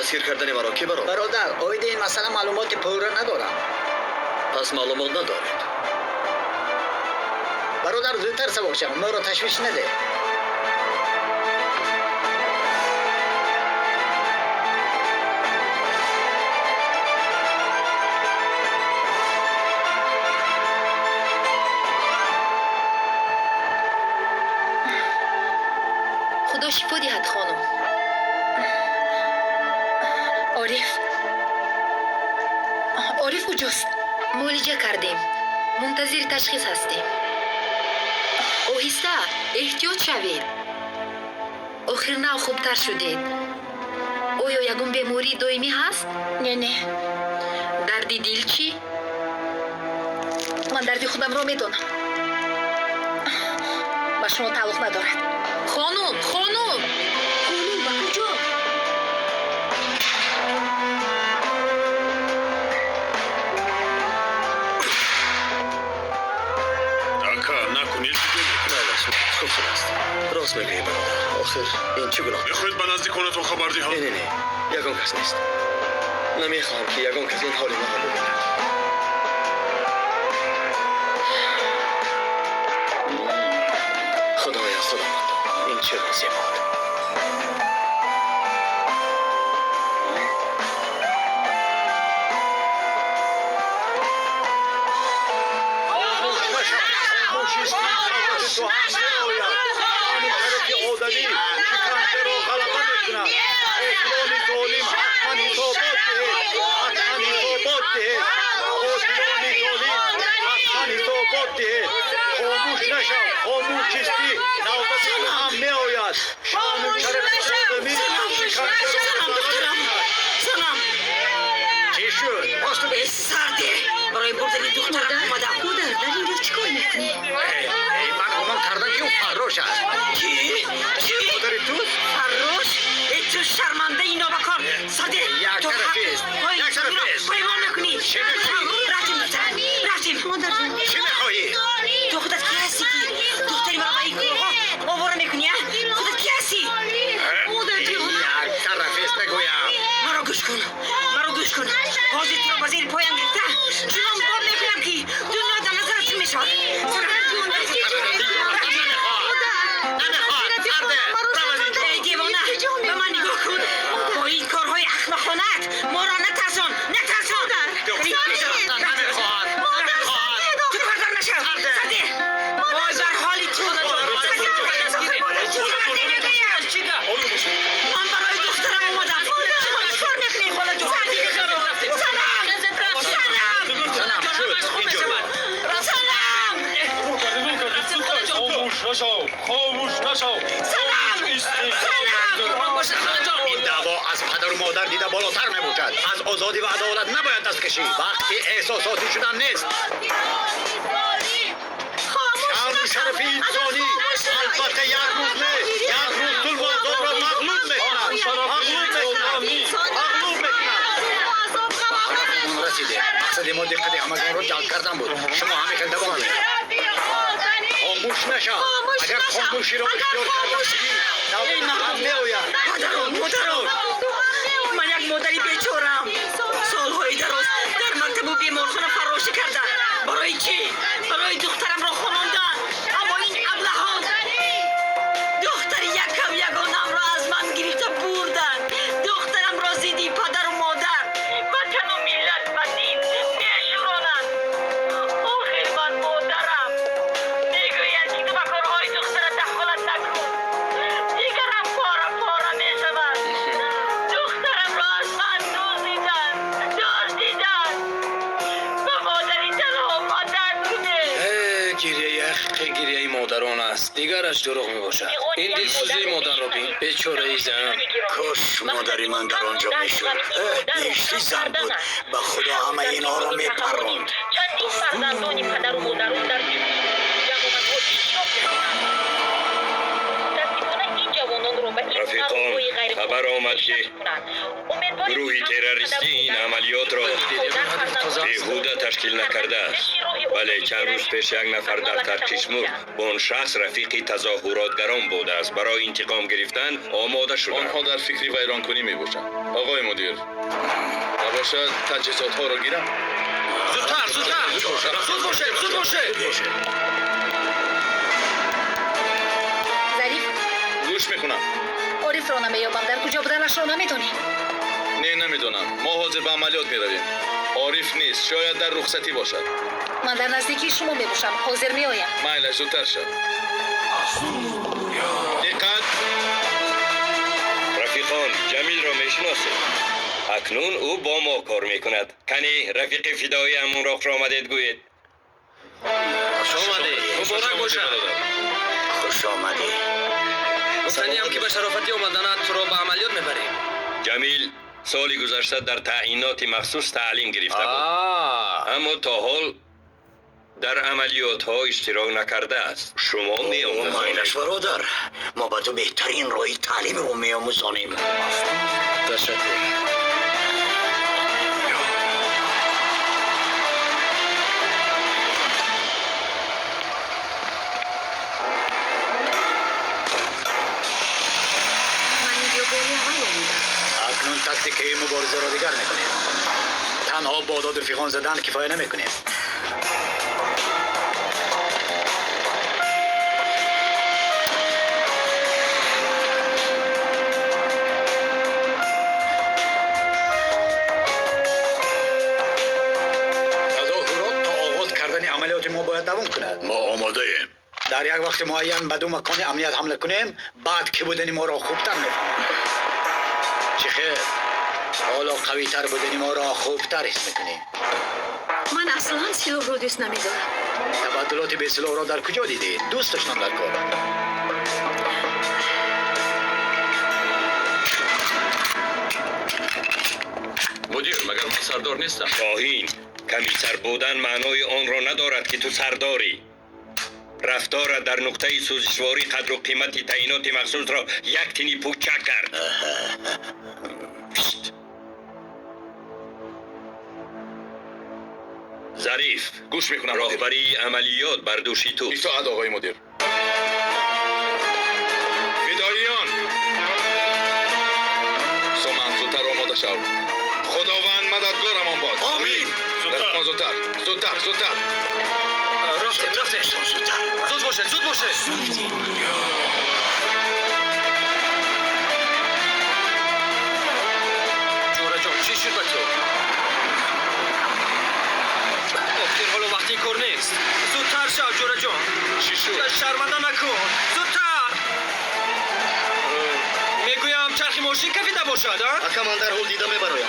دستگیر کردن مرا کی برام؟ برادر اوید این مسئله معلومات پورا ندارم. پس معلومات ندارید. برادر زودتر سوار شو، ما رو تشویش نده. خدا شفا دهد خانم. عارف کجاست؟ معالجه کردیم. منتظر تشخیص هستیم. آهسته احتیاط شوید. آخر نه خوبتر شدید. آیا یگون بیماری دائمی هست؟ نه. دردی دل چی؟ من دردی خودم را میدونم. با شما تعلق ندارد. خانم با کجا؟ نکنید خوب شده است. راست میگی برادر. آخر این چه گناه؟ میخواید به نزدیکانتون خبر دهم؟ نه یگان کس نیست. نمیخواهم که یگان کس این حال مرا ببیند. خدایا سلامت. این چه روزی بود؟ برای بردن دخترم اومدم. مادر در اینجا چیکار میکنی؟ من گمان کردم که اون فروش است. چی؟ مادری تو؟ فروش؟ تو شرمنده اینا بکن. صادق یک طرفیست. یک طرفیست. پیمان نکنی. چه میخوایی؟ رفتیم. مادر جان. چه میخوایی؟ تو خودت کی هستی که دختری مرا با این گروه ها آواره میکنی؟ خودت کی هستی؟ مادر جان. یک طرفیست بگویم. مرا گوش کن. حاضر تو را با زیر پایم گرفته. جنام باب میکنم که دنیا در نظرت میشود. ای دیوانه به من نگاه کن. با این کارهای احمقانه‌ات ما را نترسان. تو کردن نشو. صدیق وای بر حالی تو. من برای دخترم اومدم. شما چکار میکنی خاله جان؟ خاموش نشو. این دعوا از پدر و مادر دیده بالاتر میباشد. از آزادی و عدالت نباید دست کشید. وقتی احساساتی شدن نیست. شرف انسانی البته یک روز طول و عذاب را مغلوب میکند. رسیده. مقصد ما دقت همگان را جلب کردن بود. شما همیشه دوام خاموش نشو. اگر خاموشی را اختیار کردن نوبت هم میآید. مادرم من یک مادری بیچاره‌ام. سالهای دراز در مکتب و بیمارخانه فراشی کردم. برای چی؟ برای دخترم را خواندن. اما این ابلهان دختر یکم یگانم را از من گرفته بردن. دخترم را زیدی پدر و مادر وطن و ملت و دین بیشورانند. آخر من مادرم میگوید که تو به کارهای دختر دخالت نکن. دیگرم پاره میشود. دخترم را از من دزدیدن. به مادری تنها مادر بوده. گریه مادران است. دیگرش دروغ میباشد. این دلسوزی مادر را بین. بیچاره ای زن. کاش مادری من در آنجا میشد. بیشتی زن بود. به خدا همه اینا را میپروند. چندین فرزندانی پدر و مادران در جوانان این جوانان رو به این رفیقان خبر آمد که گروه تروریستی این عملیات را بیهوده تشکیل نکرده است. بله، چند روز پیش یک نفر در ترکیش مرد. با آن شخص رفیق تظاهراتگران بوده است. برای انتقام گرفتن آماده شده. آنها در فکری ویران کنی می باشند. آقای مدیر، نباشد تجهیزات ها را گیرم. زودتر زود باشه ظریف گوش میکنم. عارف را نمیابم. در کجا بودنش را نمیدونی؟ نه، نمیدونم. ما حاضر به عملیات میرویم. عارف نیست، شاید در رخصتی باشد. من در نزدیکی شما میباشم. حاضر میآیم. میل، زودتر شد. دقت. رفیقان، جمیل را میشناسید. اکنون او با ما کار میکند. کنی رفیق فدایی همون راه را آمدید گویید. خوش آمده. مبارک باشه. خوش آمدی. گفتنی هم که به شرافتی آمدنت تو را به عملیات میبریم. جمیل سال گذشته در تعیینات مخصوص تعلیم گرفته بود، اما تا حال در عملیات ها اشتراک نکرده است. شما می مایلش برادر، ما به تو بهترین راه تعلیم رو می آموزانیم. تشکر. من اینجا باری اول آمودم. اکنون تاکتیک مبارزه را دیگر میکنیم. تنها با داد رفیقان زدن کفایه نمیکنیم. تظاهرات تا آغاز کردن عملیات ما باید دوام کند. ما آماده ایم. در یک وقت معین به دو مکان امنیت حمله کنیم، بعد که بودنی ما را خوبتر میفهمیم. چی خیر؟ حالا قوی تر بودنی ما را خوبتر حس میکنیم. من اصلا سلاح رو دوست نمیدارم. تبدلات به سلاح را در کجا دیدید؟ دوست داشتم در کار. مدیر، مگر من سردار نیستم؟ شاهین، کمی سر بودن معنای آن را ندارد که تو سرداری. رفتار در نقطه سوزشواری قدر و قیمت تعیینات مخصوص را یک تنی پوچک کرد. پشت. ظریف، گوش میکنم. راهبری عملیات بر دوشی تو. اطاعت آقای مدیر. فداییان، سامان زودتر آماده شو. خداوند مددگارمان باد. آمین. لطفاً زودتر. رفتیم. زود باشه. جورا جان، چی شد به تو؟ مفتر حالا وقتی کار نیست. زودتر شو جورا جان. چی شد؟ شرمنده نکن. زودتر. میگویم چرخی ماشین کفیده باشد، ها؟ اکا من در حال دیده میبرایم.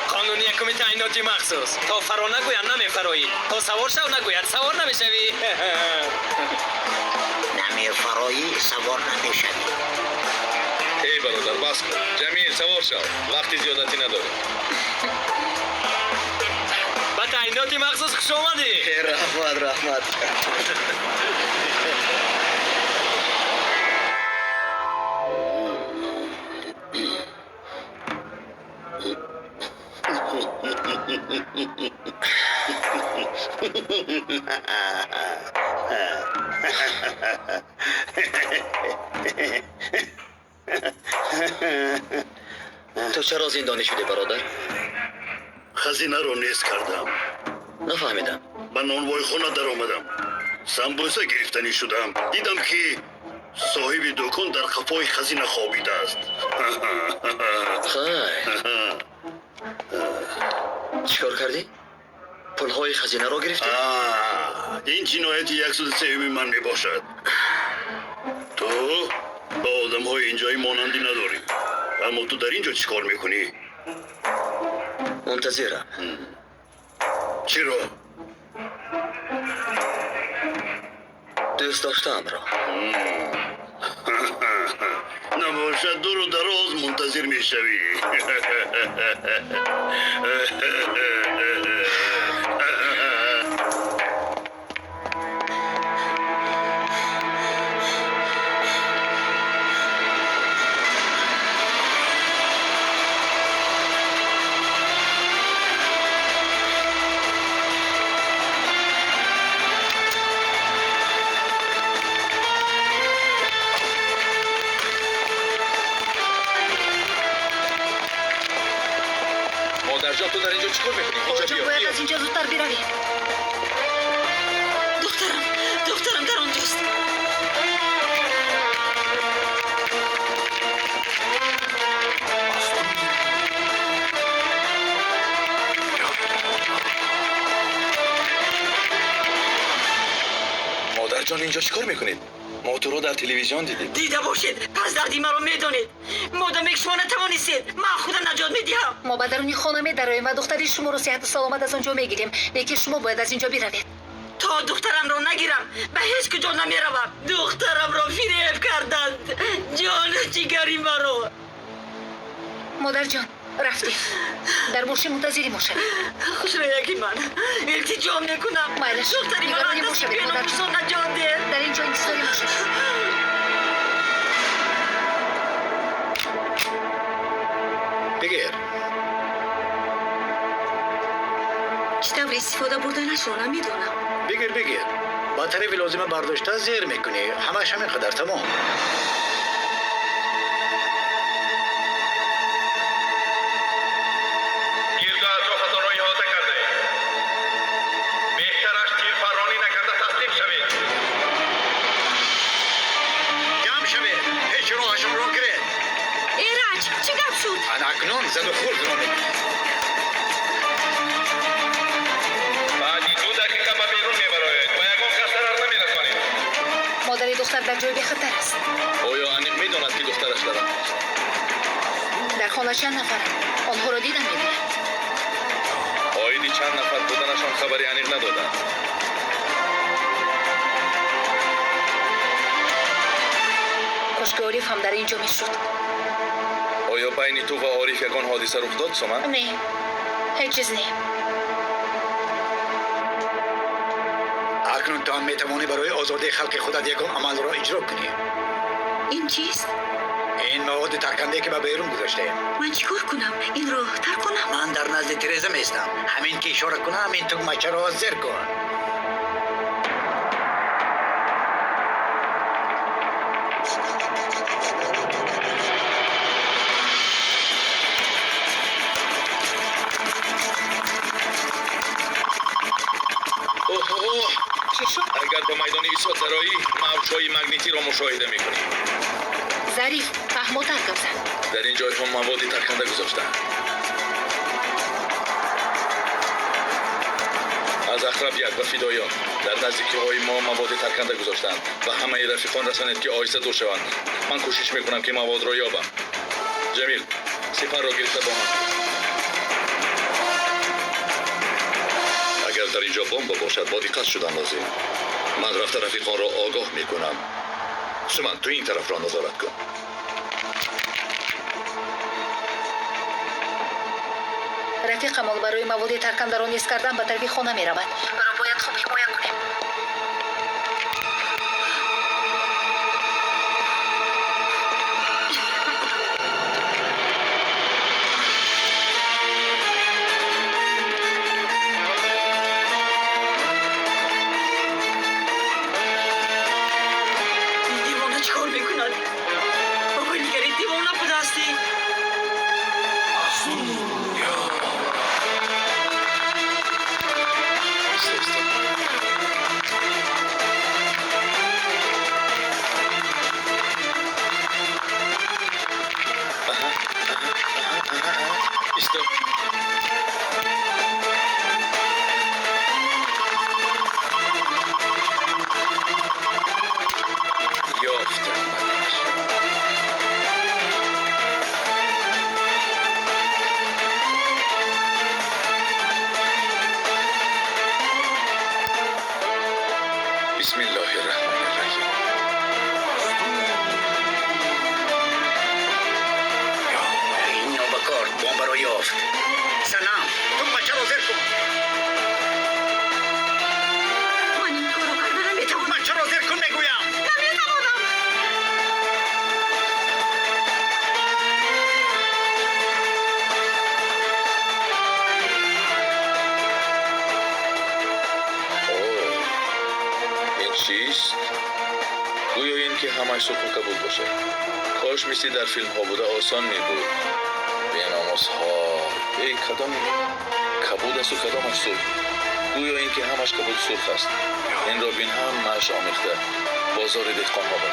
قانونی یکمی تعییناتی مخصوص. تا فرا نگویم نمیفرایی. تا سوار شو نگوید سوار نمیشوی. نمیفرایی سوار نمیشوی. ای برادر، بس کن. جمیل، سوار شو. وقتی زیادتی نداریم. به تعییناتی مخصوص خوش آمدی. رحمت. تو چرا زندانی شدی برادر؟ خزینه رو نیست کردم. نفهمیدم. به نانوای خونه در آمدم. سمبوسه گرفتنی شدم. دیدم که صاحب دکان در خفای خزینه خوابیده است. خیر. چیکار کردی؟ پولهای خزینه را گرفتی؟ این جنایت 103 من می باشد. تو با آدم های اینجایی مانندی نداری. اما تو در اینجا چیکار میکنی؟ منتظرم. چرا؟ دوست داشتم را نباشد دور و دراز منتظر میشوی مادر جان تو در اینجا چیکار میکنی؟ اینجا جان بیا باید بیا. از اینجا زودتر برویم. دخترم در آنجاست. مادر جان اینجا چیکار میکنید؟ ما تو رو در تلویزیون دیدیم. دیده باشید پس دردی مرا میدانید. مادامی که شما نتوانستید من خودم نجات میدهم. ما به درونی خانه می‌درویم و دختری شما رو صحت و سلامت از آنجا میگیریم. لیکن شما باید از اینجا بروید. تا دخترم را نگیرم به هیچ کجا نمیروم. دخترم را فریب کردند. جان جگری مرا. مادر جان رفتیم. در ماشین منتظری باشد. خوش یکی من التجا میکنم. مایلش. دختری مرا نگرانی دست باشید، بیانم مادر بسا جان. نجات ده. در اینجا انتظاری باشد. بگیر چطور استفاده بردنش رو نمیدونم. بگیر با طریق لازمه برداشته زیر میکنی همش همین قدر تمام گیرگاه اطراف را احاطه کرده بهترش تیرپرانی نکرده تسلیم شوید جمع شوید هیچ راهشون رو گرید ایرج چی گپ شد؟ انا اکنون زد و خورد رو بعدی 2 دقیقه به بیرون میبراید و یکان کس ضرر نمیرسانید مادر دختر در جای خطر است. آیا انیق میداند که دخترش دارد؟ در خانه چند نفرند. آنها را دیدم میگویم. آیدی چند نفر بودنشان خبری انیق ندادند. کاش عارف هم در اینجا میشد. آیا بین تو و عارف یکان حادثه رخ داد سومن؟ نه هیچ چیز نه. اکنون تو هم میتوانی برای آزادی خلق خودت یکم عمل را اجرا کنی این چیست؟ این مواد ترکنده که به بیرون گذاشته من چیکار کنم؟ این رو تر کنم؟ من در نزد تریزا میستم همین که اشاره کنم همین تو مچه را زیر کن اوه چی شد؟ اگر به میدان ایستاد درایی موجهای مگنیتی را مشاهده میکنی. ظریف فهموتر کم زن. در این جای هم موادی ترکنده گذاشتند. از اقربیت و فدایان در نزدیکی های ما مواد ترکنده گذاشتند و همه رفیقان رسانید که آهسته دور شوند. من کوشش میکنم که مواد را یابم. جمیل سپر را گرفته با من. اگر در اینجا بمب باشد با دقت شدن لازم من رفته رفیقان را آگاه میکنم سومن تو این طرف را نظارت کن رفیق ما برای مواد ترکنده را نیست کردن به طرف خانه می رود. برای باید خوب حمایت کنیم. این دیوانه چیکار میکند؟ آقای نگری دیوانه بوده هستی؟ گویا این که همش سکو قبول باشه. کاش مثل در فیلم ها بوده آسان می بود. بیناموس ها ای کدام کبود است و کدامش سرخ. گویا این که همش کبود سرخ است. این را بین هم مش آمیخته بازار دهقان ها بود.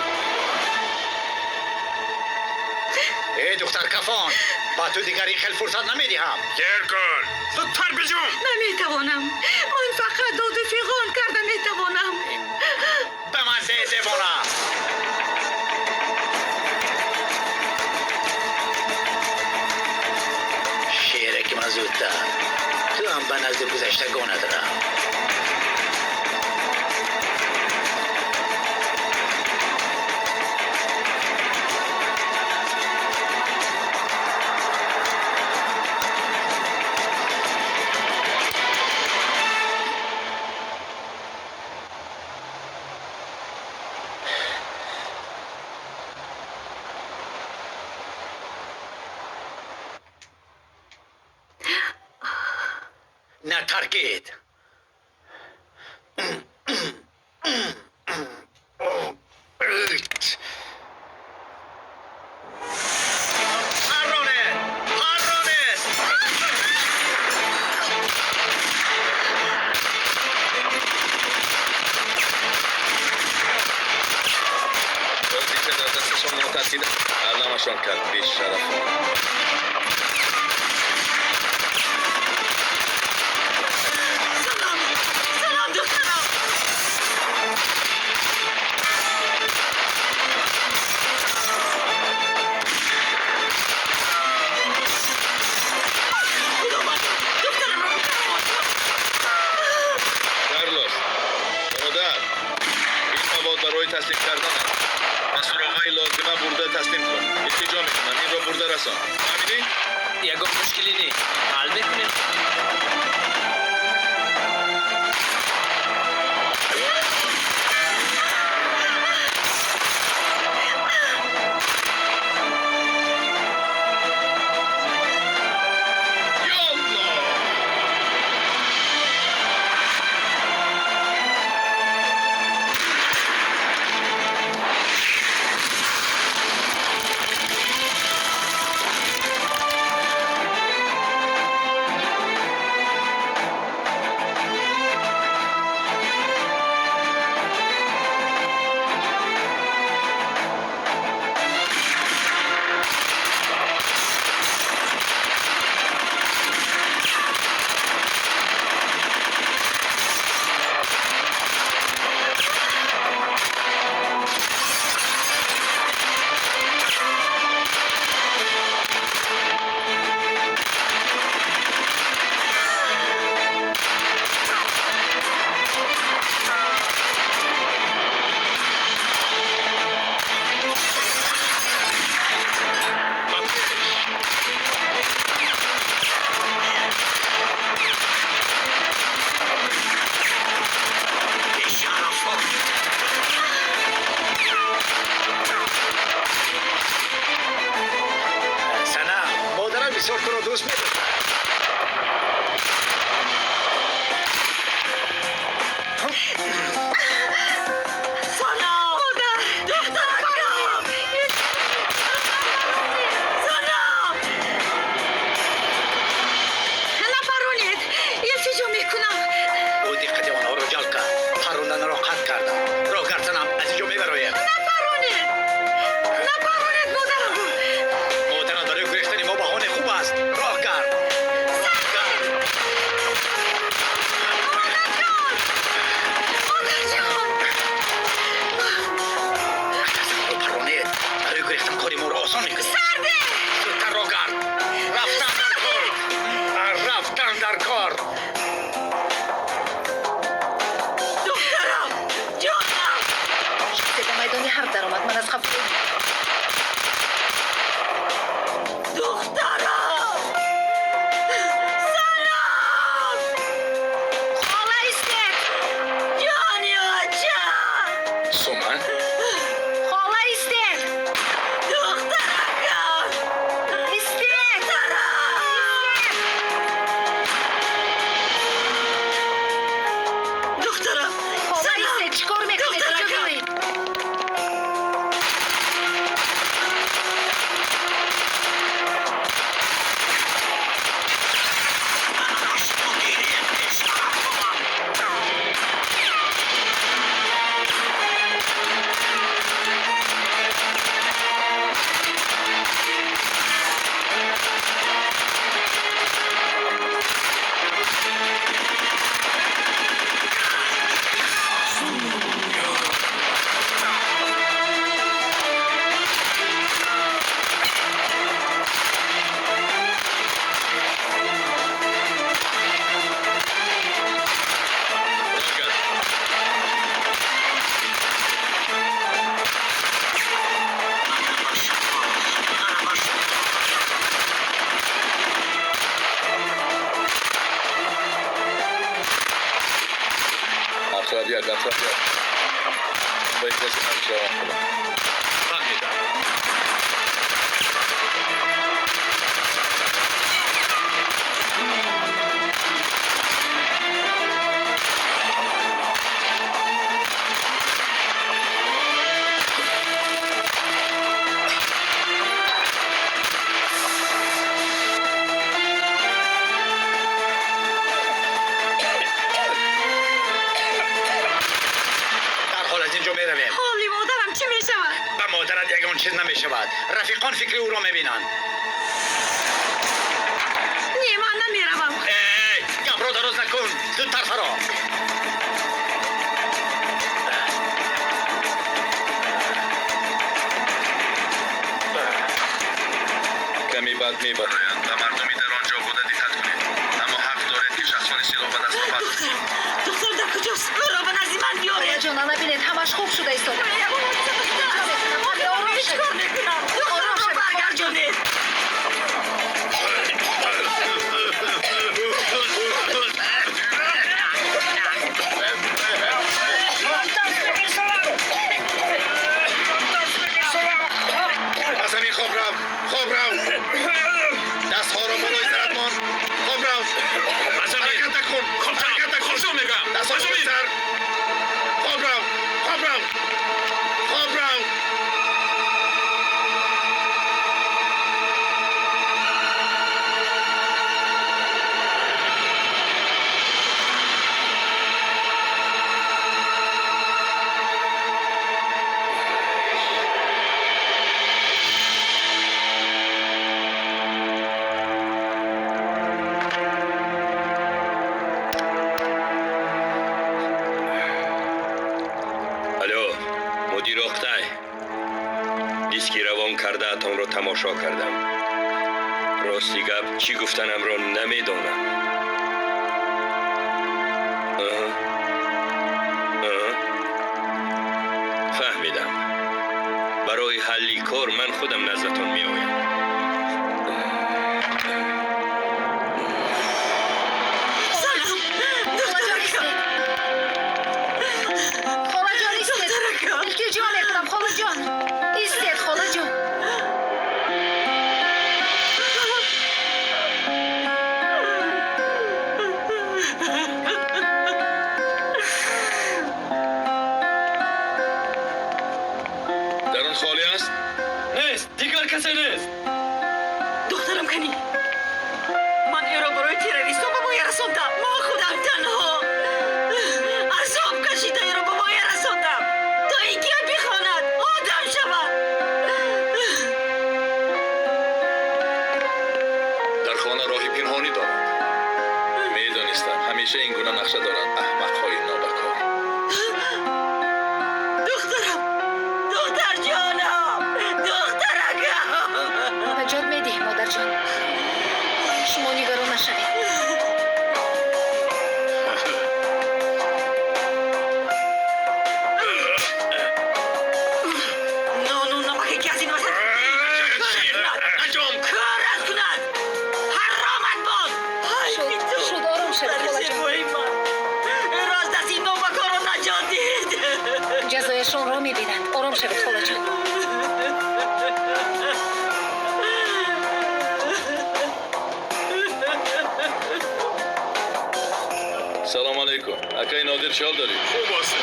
ای دختر کفان با تو دیگر این خیلی فرصت نمیدیم. کرکن زودتر بجون. نمیتوانم. من فقط داد و فیغان کرده میتوانم. به من دیوانه. شیره که من زودتر تو هم به نزد گذشتگان ندارم. نه ترکید. وقتی که در دستشان معتقد علمشان کرد بیش شرف. سلام دخترم. دخترم رو کارلوس، برادر، این مواد برای تسلیم کردن است. مسئولهای لازمه برده تسلیم کن. التجا میکنم این را برده رسان. فهمیدی؟ یگان مشکلی نی حل میکنیم. بسیار تو رو دوست می‌دارم. سلام دخترم. سلام. نپرونید. التجا میکنم. او دقت آنها رو جلب کرد. پروندن را قطع کردم. راه گرفتنم از اینجا میبرایم. نپرونید. نپرونید مادرم. مادرم برای گرفتن ما بهانه خوب است. راه کرد. برای گرفتن کاری ما را آسان میکنه. سرده. زودتر راه کرد. رفتن در کار. رفتن در کار. دخترم. جانم. شخصی به میدانی حرب در آمد. من از خفته دخترم. سلام. خاله استید. جانی آجا. سومن؟ خاله استید. دخترم. استید. دخترم. خاله سلام. استید چیکار میکنید؟ دخترم. کجا برید؟ برای کسی همچه آن کنم. فهمیدم. در حال از اینجا میرویم. حالی مادرم چی می شود؟ به مادرت یگان چیز نمیشود. رفیقان فکر او را میبینند. نه من نمیروم. گپ را درست نکن. زودتر فرا. کمی بد میبراید و مردمی در آنجا بوده دقت کنید. اما حق دارید که شخصان سلاح به دست آورد. دختر در کجاست؟ او را به نزد من خاله بیارید. جان نبینید همش خوب شده ایستاده. هیچ کار نکنم. دخترم را برگردانید. از همین خواب رو دست ها را بالای سرت مان. خواب رو حرکت نکن. حرکت نکن. میگم دست ها بالای سر. خواب رو الو مدیر اختای دیسکی روان کرده اتان رو تماشا کردم. راستی گپ چی گفتنم رو نمیدانم. فهمیدم. برای حلی کار من خودم نزدتون می آیم. سلام. خاله جان ایستید. التجا میکنم خاله جان. ایستید خاله جان. در آن خالی است؟ نیست دیگر کسی نیست. دخترم کنی. من ای را برای تروریست به مایه رساندم. ما خودم تنها عذاب کشیده ای را به مایه رساندم تا اینکه بخواند آدم شود. در خانه راهی پنهانی دارند. میدانستم همیشه این گونه نقشه دارند احمق‌های نابکار. دختر جانم. دخترکم. نجات میدی مادر جان. شما نگران نشوید. نان و نمکی که از این وسط کارت کند. حرامت باد. شد آرام شد خاله جان. راست از این نوبکارو نجات دید. جزایشان را میبینند. آرام شوید خاله جان. سلام علیکم. اکای نادر شال دارید؟ خوب است.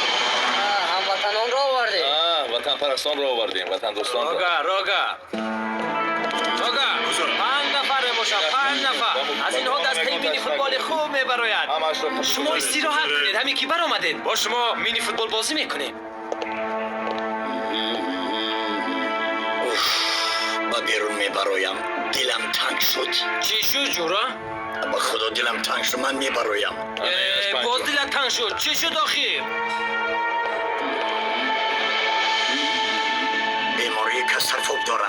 هموطنان را آورده. وطن پرستان را آوردیم. وطن دوستان را. راگا 5 نفر باشم. 5 نفر از اینها دسته مینی فوتبال خوب میبراید. همش را شما استراحت کنید. همین کی برآمدید با شما مینی فوتبال بازی میکنیم. با بیرون میبرایم. دلم تنگ شد. چی شد جورا؟ با خدا دلم تنگ شد. من میبرایم. باز دلت تنگ شد. چی شد آخیر؟ بیماری کسر فوق دارم.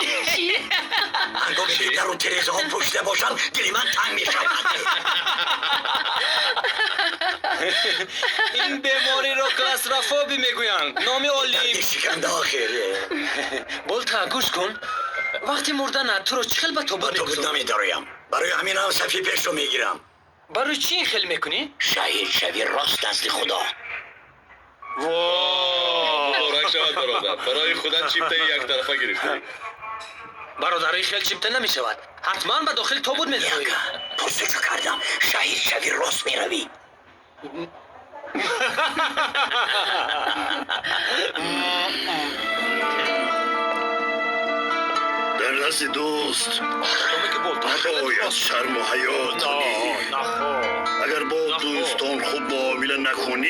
هنگامی که در و تریزه ها پشته باشم دل من تنگ میشود. این بیماری رو کلاستروفوبی میگویند. نام عالی. شکنده آخیره. بولتا گوش کن. وقتی مردن تو رو چخل به تو با تو بود نمیداریم. برای همین هم صفی پیش رو میگیرم. برای چی این خیل میکنی؟ شهید شوی راست نزد خدا. وای مبارک شود برادر. برای خودت چیپته یک طرفه گرفتی. برادرای خیل چیپته نمی شود. حتما به داخل تابوت می روی. پرسجو کردم شهید شوی راست می روی. در دست دوست نباید شرم و حیا کنی. اگر با دوستان خوب معامله نکنی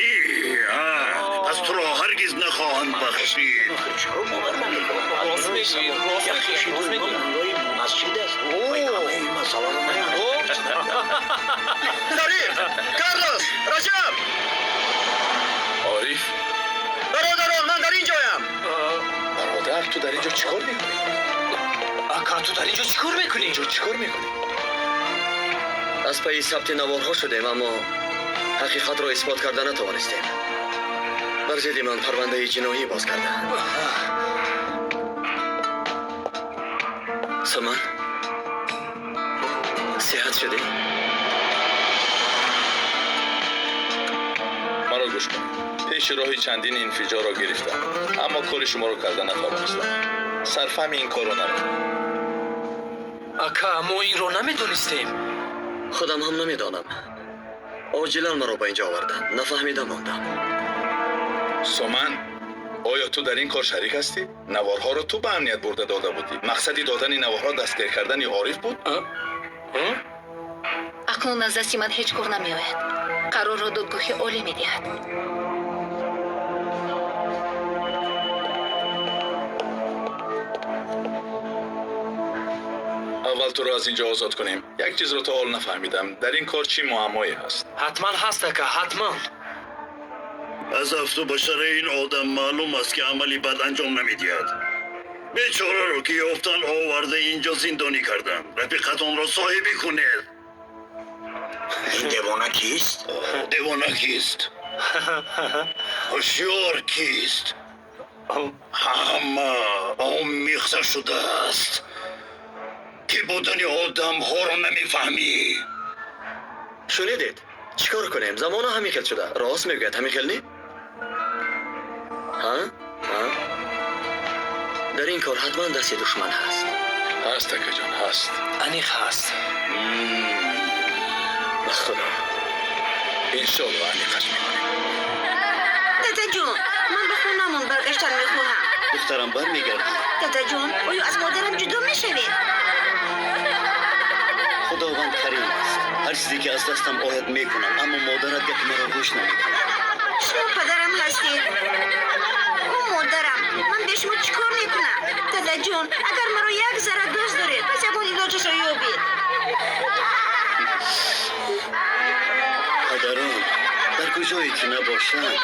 پس تو را هرگز نخواهند بخشید. راست میگی. مسجد است. شریف، کارلوس، رجب، عارف برادران من در اینجایم. برادر تو در اینجا چیکار میکنی؟ اکا تو در اینجا چیکار میکنی؟ اینجا چیکار میکنی؟ از پی ثبت نوارها شدیم اما حقیقت را اثبات کرده نتوانستیم. بر ضد من پرونده جنایی باز کردند. سلمان صحت شدی؟ مرا گوش کن. پیش راهی چندین انفجار را گرفتم اما کار شما را کرده نتوانستم. صرفم این کارو نکن. اکا ما این رو نمیدونستیم. خودم هم نمیدانم. عاجلا مرا به اینجا آوردند. نفهمیده ماندم. سومن، آیا تو در این کار شریک هستی؟ نوارها را تو به امنیت برده داده بودی. مقصدی دادن نوارها دستگیر کردن عارف بود؟ اکنون از دستی من هیچ کار نمی آید. قرار را دادگاهی عالی می دهد. اول تو را از اینجا آزاد کنیم. یک چیز رو تا حال نفهمیدم. در این کار چی معمایی هست؟ حتما هست اکا حتما. از افت و بشر این آدم معلوم است که عملی بد انجام نمیدهد. بیچاره رو که یافتن آورده اینجا زندانی کردن. رفیقتان را صاحبی کنید. این دیوانه کیست؟ دیوانه کیست؟ هوشیار کیست؟ همه آمیخته شده است که بودن آدم ها را نمیفهمی. شنیدید؟ چیکار کنیم؟ زمان همیکل شده. راست میگوید همیکل نی؟ ها؟ در این کار حتما دست دشمن هست. هست اکا جان هست. انیق هست. به خدا انشالله انیقش میکنیم. دادا جون من به خونمون برگشتن میخواهم. دخترم برمیگردی. دادا جون آیا از مادرم جدا میشوید؟ خداوند کریم است. هر چیزی که از دستم آید میکنم اما مادرت گفت مرا گوش نمیکنه. شما پدرم هستید. او مادرم. من به شما چیکار میکنم؟ دادا جون اگر مرا یک ذره دوست دارید پس یکون علاجش را یابید. پدران در کجایی که نباشند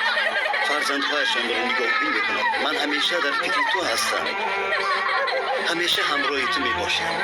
فرزندهایشان را نگاهبین میکنند. من همیشه در فکر تو هستم. همیشه همراه تو میباشم.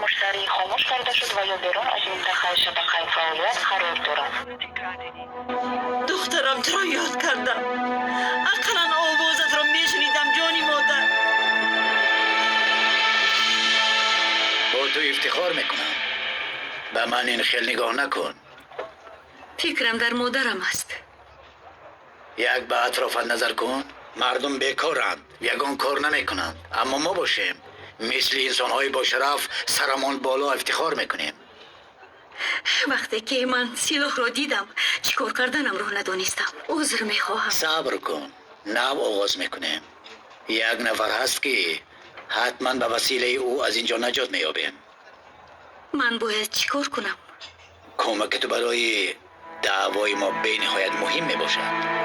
مشتری خاموش کرده شد و یا بیرون از منطقه شبکه فعالیت قرار دارد. دخترم تو را یاد کردم. اقلا آوازت را میشنیدم جانی مادر. با تو افتخار میکنم. به من این خیل نگاه نکن. فکرم در مادرم است. یک به اطراف نظر کن. مردم بیکارند، یگان کار نمیکنند، اما ما باشیم مثل انسانهای با شرف سرمان بالا افتخار میکنیم. وقتی که من سلاح را دیدم چیکار کردنم را ندانستم. عذر میخواهم. صبر کن، نو آغاز میکنیم. یک نفر هست که حتما به وسیله او از اینجا نجات میابیم. من باید چیکار کنم؟ کمک تو برای دعوای ما به نهایت مهم میباشد.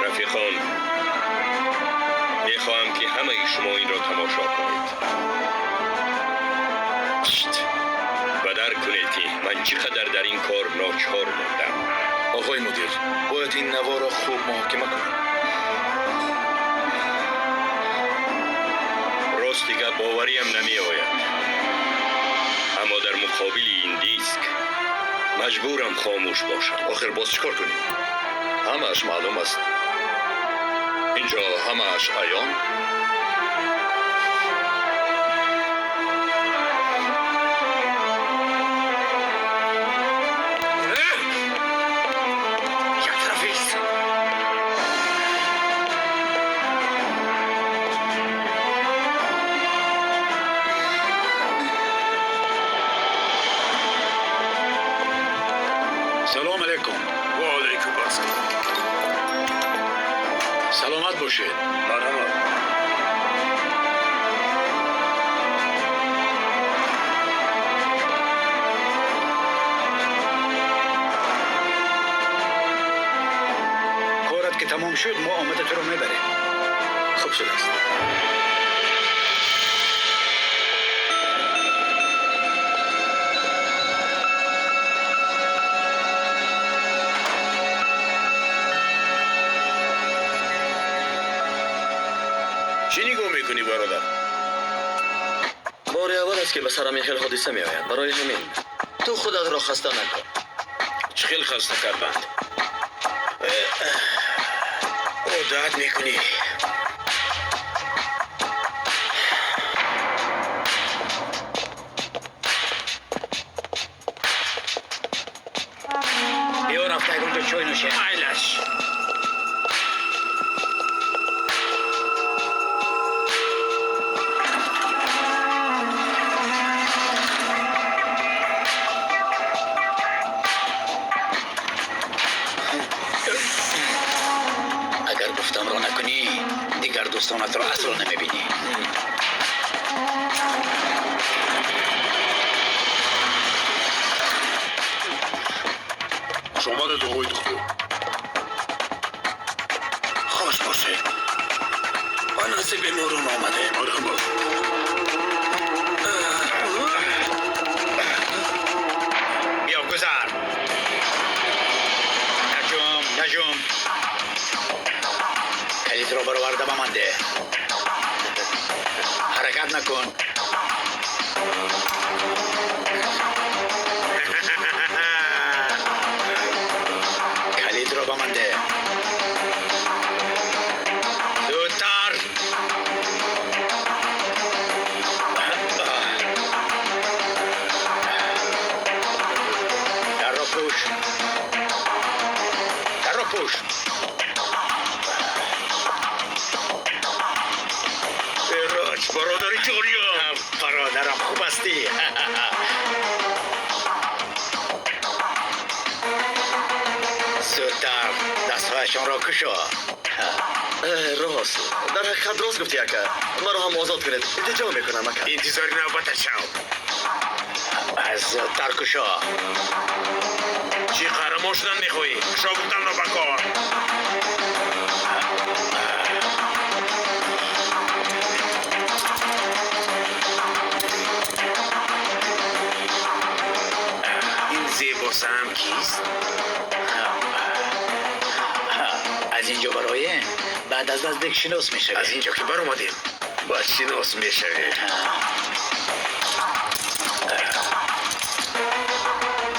رفیقان، میخواهم که همه شما این را تماشا کنید و درک کنید که من چقدر در این کار ناچار موندم. آقای مدیر، باید این نوا را خوب محاکمه کنیم. راست دیگه باوریم نمی آید، اما در مقابل این دیسک مجبورم خاموش باشم. آخر باز چیکار کنیم؟ همه‌اش معلوم است. اینجا همه‌اش عیان. یک طرفی است. سلام علیکم. و علیکم السلام. سلامت باشید. مرحبا. کارت که تمام شد ما آمده تو رو میبریم. خوب شده است. چی نگاه میکنی برادر؟ بار اول است که به سرم این حادثه می آید. برای همین تو خودت را خسته نکن. چه خیلی خسته کردند؟ عادت میکنی. بیا رفته اونجا چای نوشه. ایلش اگر گفتم را نکنی دیگر دوستانت را اصلا نمیبینی. شما ده آقای دکتر. خوش باشه. با نصیب نورون آمده. مرحبا. بیا گذر. نجوم. کلید را برآورده به من ده. حرکت نکن. کلید را به من ده. زودتر. در را پوش. راج برادر جوریان. برادرم خوب هستی. زودتر دستهایشان را کشا. راست در حقیقت راست گفتی اکا. مرا هم آزاد کنید. التجا میکنم اکا. انتظار نوبت شو. از زودتر کشا. چی قهرمان شدن میخوایی؟ شو گفتم رو بکار. چیست؟ از اینجا برای بعد از نزدیک شناس میشه. از اینجا که بر اومدیم باید شناس میشه.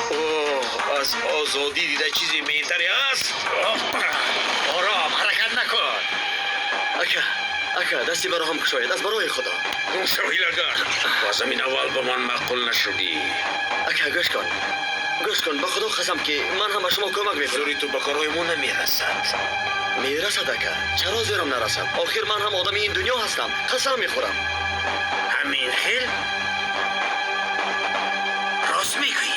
اوه از آزادی دیده چیزی بهتری است. آرام حرکت نکن. اکا دستی برا هم کشاید از برای خدا. سویلگر باز این اول به من معقول نشدی. اکا گوش کن به خدا قسم که من هم به شما کمک میکنم. زوری تو به کارهای ما نمیرسد. میرسد اکا، چرا زیرم نرسد؟ آخر من هم آدم این دنیا هستم، قسم میخورم. همین خیل راست میگویی.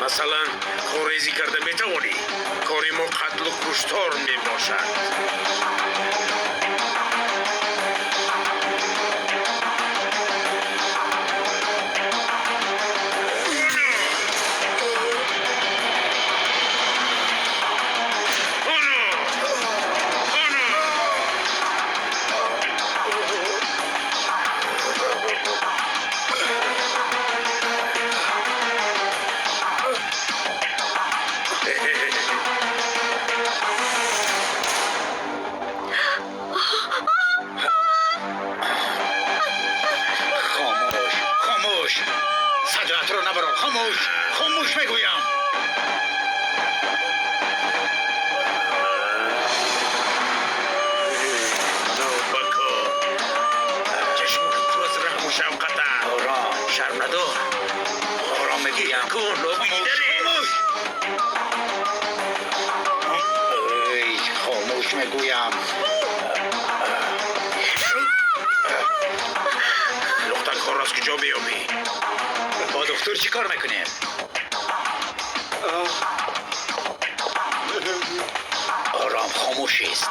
مثلا خوریزی کرده بتوانی. کاری ما قتل و کشتار می باشد. خاموش. صدرت رو نبرو. خاموش میگویم. آرام. شرم ندار. آرام میگویم. خاموش میگویم. دختر کار از کجا بیابی؟ با دکتر چی کار میکنیم؟ آرام خاموشی است.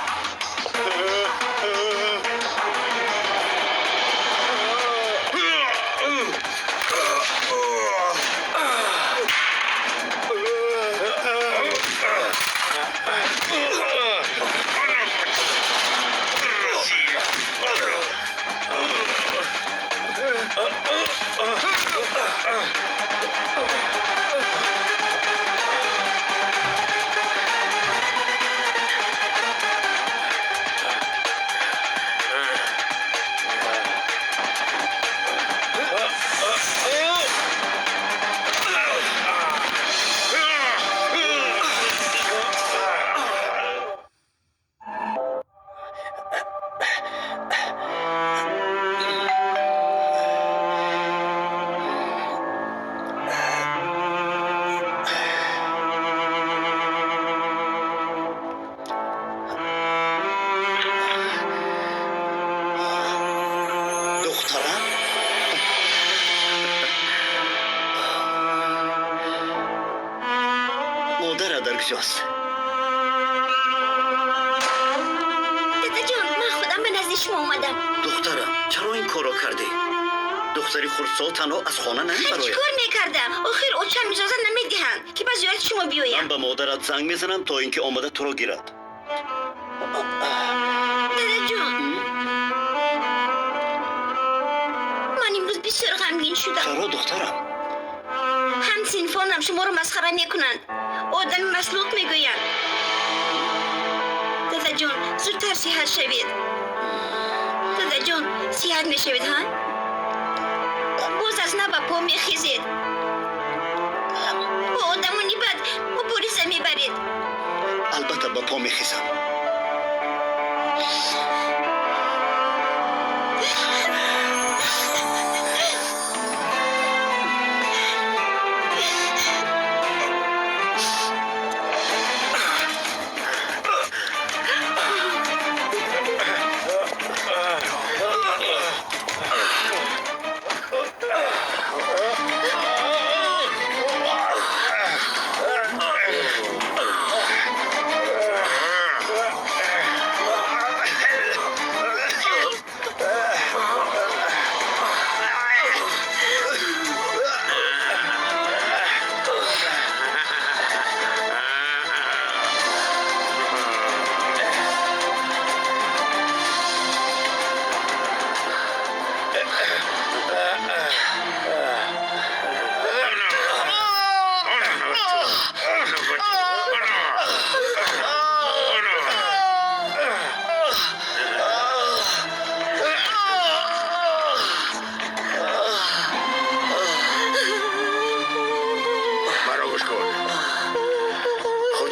در کجاست؟ دادا جان من خودم به نزد شما اومدم. دخترم چرا این کارو کردی؟ دختری خردسال تنها از خانه نمیبره. چیکار میکردم؟ آخر اوچم اجازه نمیدهند که به زیارت شما بیایم. من به مادرت زنگ میزنم تا اینکه آمده تو رو گیرد. دادا جان من امروز بسیار غمگین شدم. چرا دخترم؟ هم صنفانم شما رو مسخره میکنند. آدم مسلوق میگویند. دادا جان زودتر صحت شوید. دادا جان صحت میشوید ها؟ باز از نه به پا میخیزید. با آدمونی بد مبارزه میبرید. البته به پا میخیزم.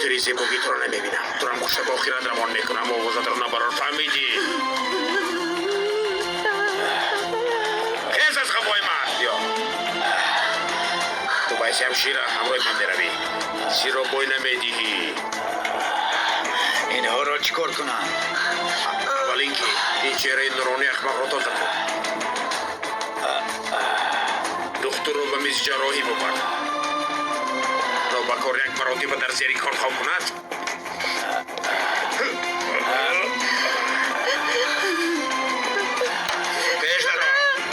دختری زیبایی تو رو نمیبینم دارم خوش با آخرت روان میکنم آوازت رو نبرار فهمیدی خیز از خبای مرد بیا تو باید همشیره همراه من نروی زیرا بای نمیدیهی اینها را چیکار کنم اول اینکه این چهره نورانی اخمق را تازه کن دختر رو به میز جراحی ببر بکار یک مراتب در زیر کار خواب کند پیش درو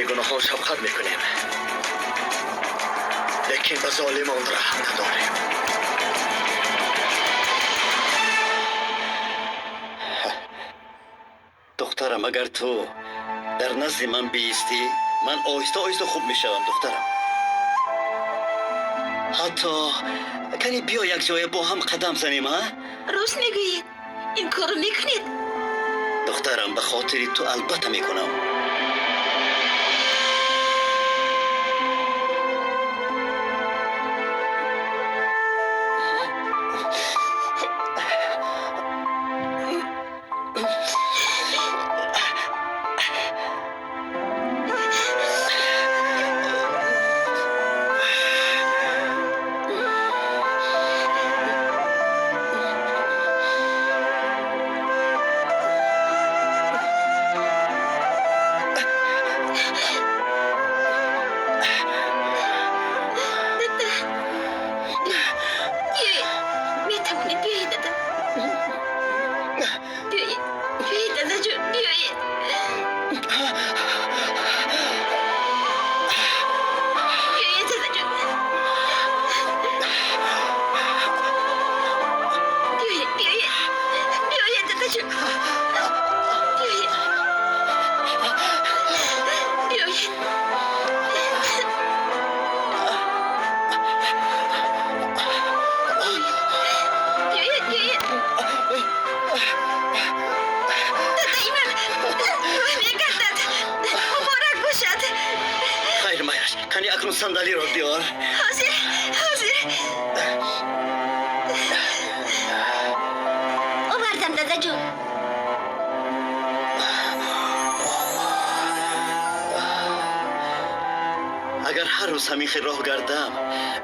بیگناهان شفقت میکنیم لیکن به ظالمان رحم نداریم دخترم اگر تو در نزد من بیستی من آهسته آهسته خوب میشوم دخترم حتی کنی بیا یک جای با هم قدم زنیم ها راست میگویید این کارو میکنید دخترم به خاطری تو البته میکنم صندلی رو بیار حاضر آوردم دادا جون اگر هر روز همین خیلی راه گردم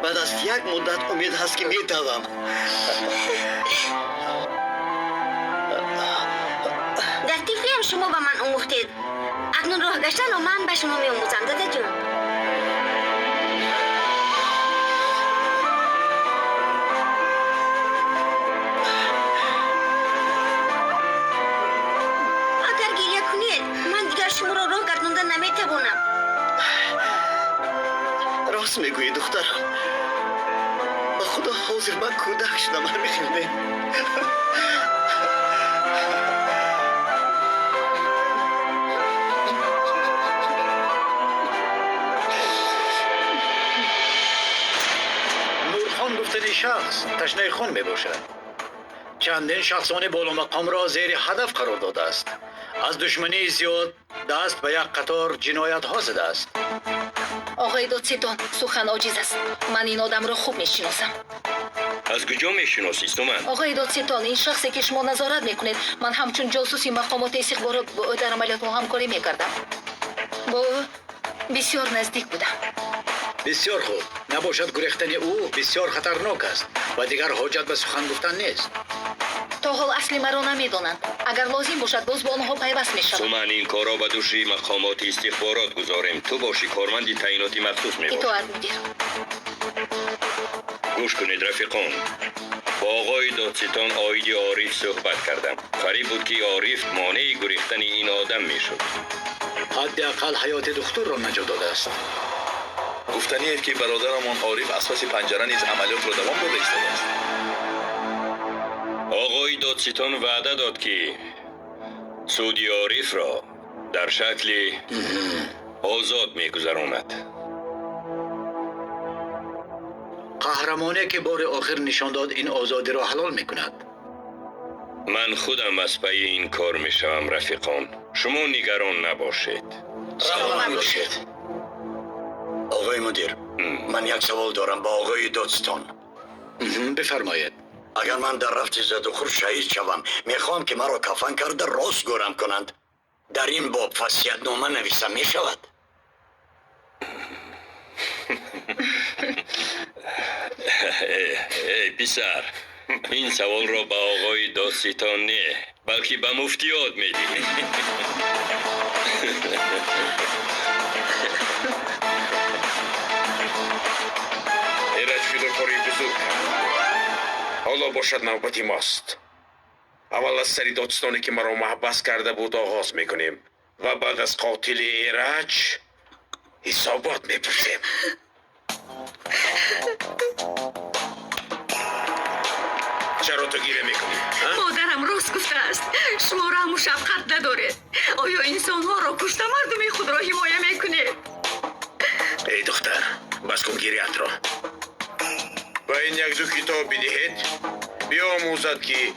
بعد از یک مدت امید هست که میتوام در طفلی هم شما به من آموختید اکنون راه گشتن و من به شما می آموزم دادا جون شما رو راه گردوندن نمیتوانم راست میگویی دخترم به خدا حاضر من کودک شدم همین خیلی نورخان گفتنی شخص تشنه خون میباشد چندین شخصان بالا مقام را زیر هدف قرار داده است از دشمنی زیاد دست به یک قطار جنایت ها زده است آقای دادستان سخن عاجز است من این آدم را خوب میشناسم از کجا میشناسی سومن؟ آقای دادستان این شخصی که شما نظارت میکنید من همچون جاسوسی مقامات استخبارات با او در عملیات و همکاری میکردم با او بسیار نزدیک بودم بسیار خوب. نباشد گریختن او بسیار خطرناک است و دیگر حاجت به سخن گفتن نیست. تا حال اصلی مرا نمیدانند اگر لازم باشد باز با آنها پیوست میشوم سومن این کارا به دوشی مقامات استخبارات گذاریم تو باشی کارمندی تعییناتی مخصوص میباشی اطاعت مدیر گوش کنید رفیقان با آقای دادستان آیدی عارف صحبت کردم قریب بود که عارف مانع گریختن این آدم میشد حداقل حیات دختر را نجات داده است. گفتنی است که برادرمان عارف از پس پنجره نیز عملیات را دوام داده ایستاده است. آقای دادستان وعده داد که سودی عارف را در شکل آزاد میگذراند قهرمانی که بار آخر نشان داد این آزادی را حلال میکند. من خودم از پی این کار میشوم رفیقان شما نگران نباشید سلام باشید. آقای مدیر من یک سوال دارم با آقای دادستان. بفرمایید. اگر من در رفت زد و خور شهید شوم میخوام که مرا کفن کرده راست گورم کنند در این باب وصیت نامه نویسم میشود؟ ای پسر این سوال را به آقای دادستان نه بلکه به مفتیات میدی ایرج فیدوکاری بزرگ حالا باشد نوبتی ماست. اول از سری دادستانی که مرا محبس کرده بود آغاز میکنیم و بعد از قاتل ایرج حسابات میپرسیم. چرا تو گیره میکنی؟ مادرم راست گفته است شما را هم شفقت نداره آیا انسان ها را کشته مردم خود را حمایه میکنه ای دختر بس کن گیریت را و این یک دو کتاب بدهید بیاموزد که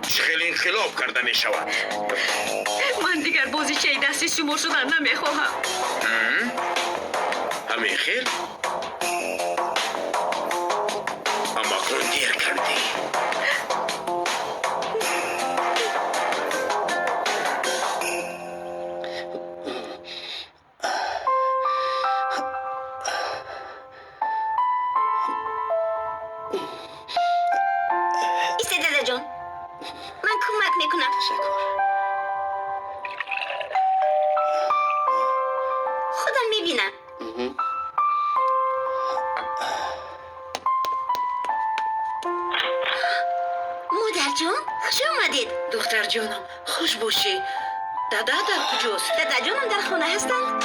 چخیل انقلاب کرده می شود. من دیگر بازی چه دست شما شدن نمیخواهم همین خیل اما کن دیر کردی. ایسته جان من کمک میکنم. خودم میبینم. مادر جان خوش آمدید. دختر جانم خوش باشی دادا در کجاست؟ دادا جانم در خانه هستن.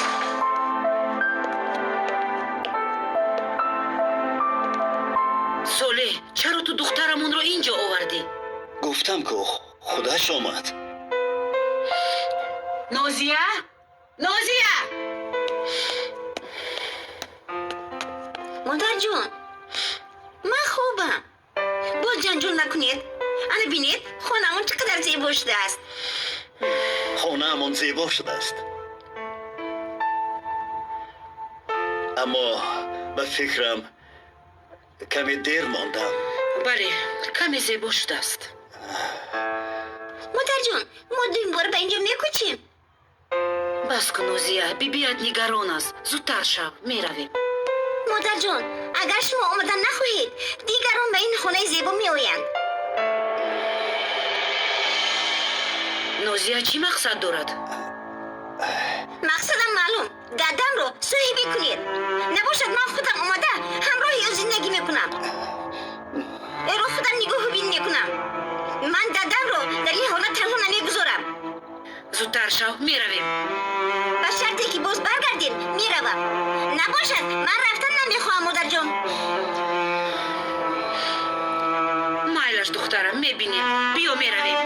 ساله چرا تو دخترمون رو اینجا آوردی؟ گفتم که خودش آمد. نازیه؟ نازیه؟ مادر جان من خوبم. باز جنجال نکنید. انا بینید خانمون چقدر زیبا شده است. خانه همون زیبا شده است اما به فکرم کمی دیر ماندم. بله کمی زیبا شده است. مادر جان ما دو این بار به اینجا میکوچیم. بس کن نازیه بیبیت نگران است زودتر شو میرویم. مادر جان اگر شما آمدن نخواهید دیگران به این خانه زیبا میآیند. نازیه چی مقصد دارد؟ مقصدم معلوم. دادم رو صحیح کنید. نباشد من خودم آمده همراه او زندگی میکنم. او رو خودم نگاه و بین میکنم. من دادم رو در این حالت تنها نمیگذارم. زودتر شو میرویم. با شرطی که باز برگردید میروم. نباشد من رفتن نمیخواهم مادر جان. مایلش دخترم میبینی بیا میرویم.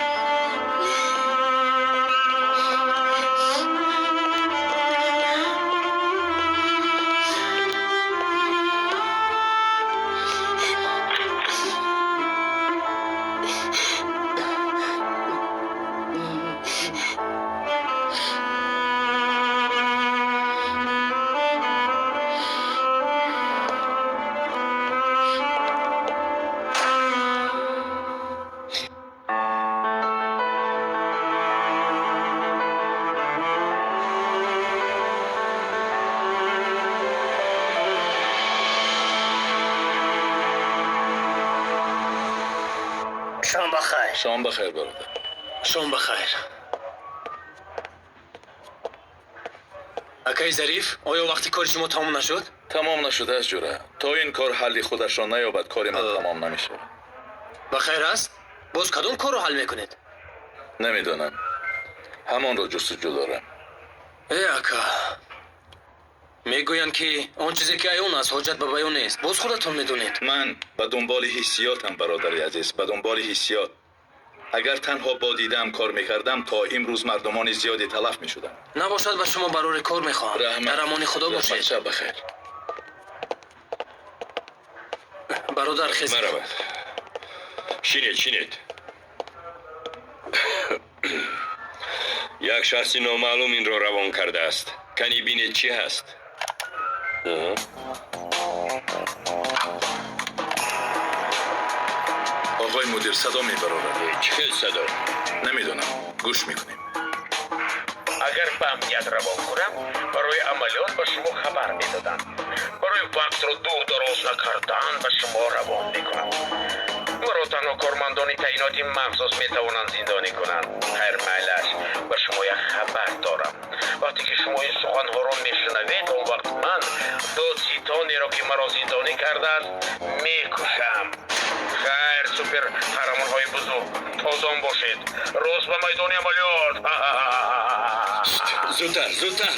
بخیر. شام بخیر برادر. شام بخیر. اکای ظریف، آیا وقتی کار شما تمام نشد؟ تمام نشده است جوره. تا این کار حلی خودش را نیابد کاری من تمام نمیشه. بخیر است؟ باز کدام کار رو حل میکنید؟ نمیدانم. همان رو جستجو دارم. ای اکا، میگویند که آن چیزی که ایون است حاجت به بیان نیست. باز خودتون میدونید. من به دنبال حسیاتم برادر عزیز، به دنبال حسیات. اگر تنها با دیدم کار میکردم تا امروز مردمان زیادی تلف میشدن. نباشد به شما برای کار میخوام. در امان خدا باشید. شب بخیر. برادر خیز. مرحبا. شینید. یک شخصی نامعلوم این را روان کرده است. کنی بینید چی هست؟ آقای مدیر صدا میبرارد. چه صدا؟ نمیدونم. گوش میکنیم. اگر به امنیت روان کنم برای عملیات به شما خبر میدادن. برای وقت رو دور دراز نکردن به شما روان میکنم. مرا تنها کارمندان تعیناتی مخصوص میتوانند زندانی کنند. خیر میلش به شما یک خبر دارم. وقتی که شما این سخنها را میشنوید اون وقت من دادستانی را که مرا زندانی کرده است میکشم. خیر سوپر قهرمان های بزرگ تازان باشید. روز به میدان عملیات. زودتر.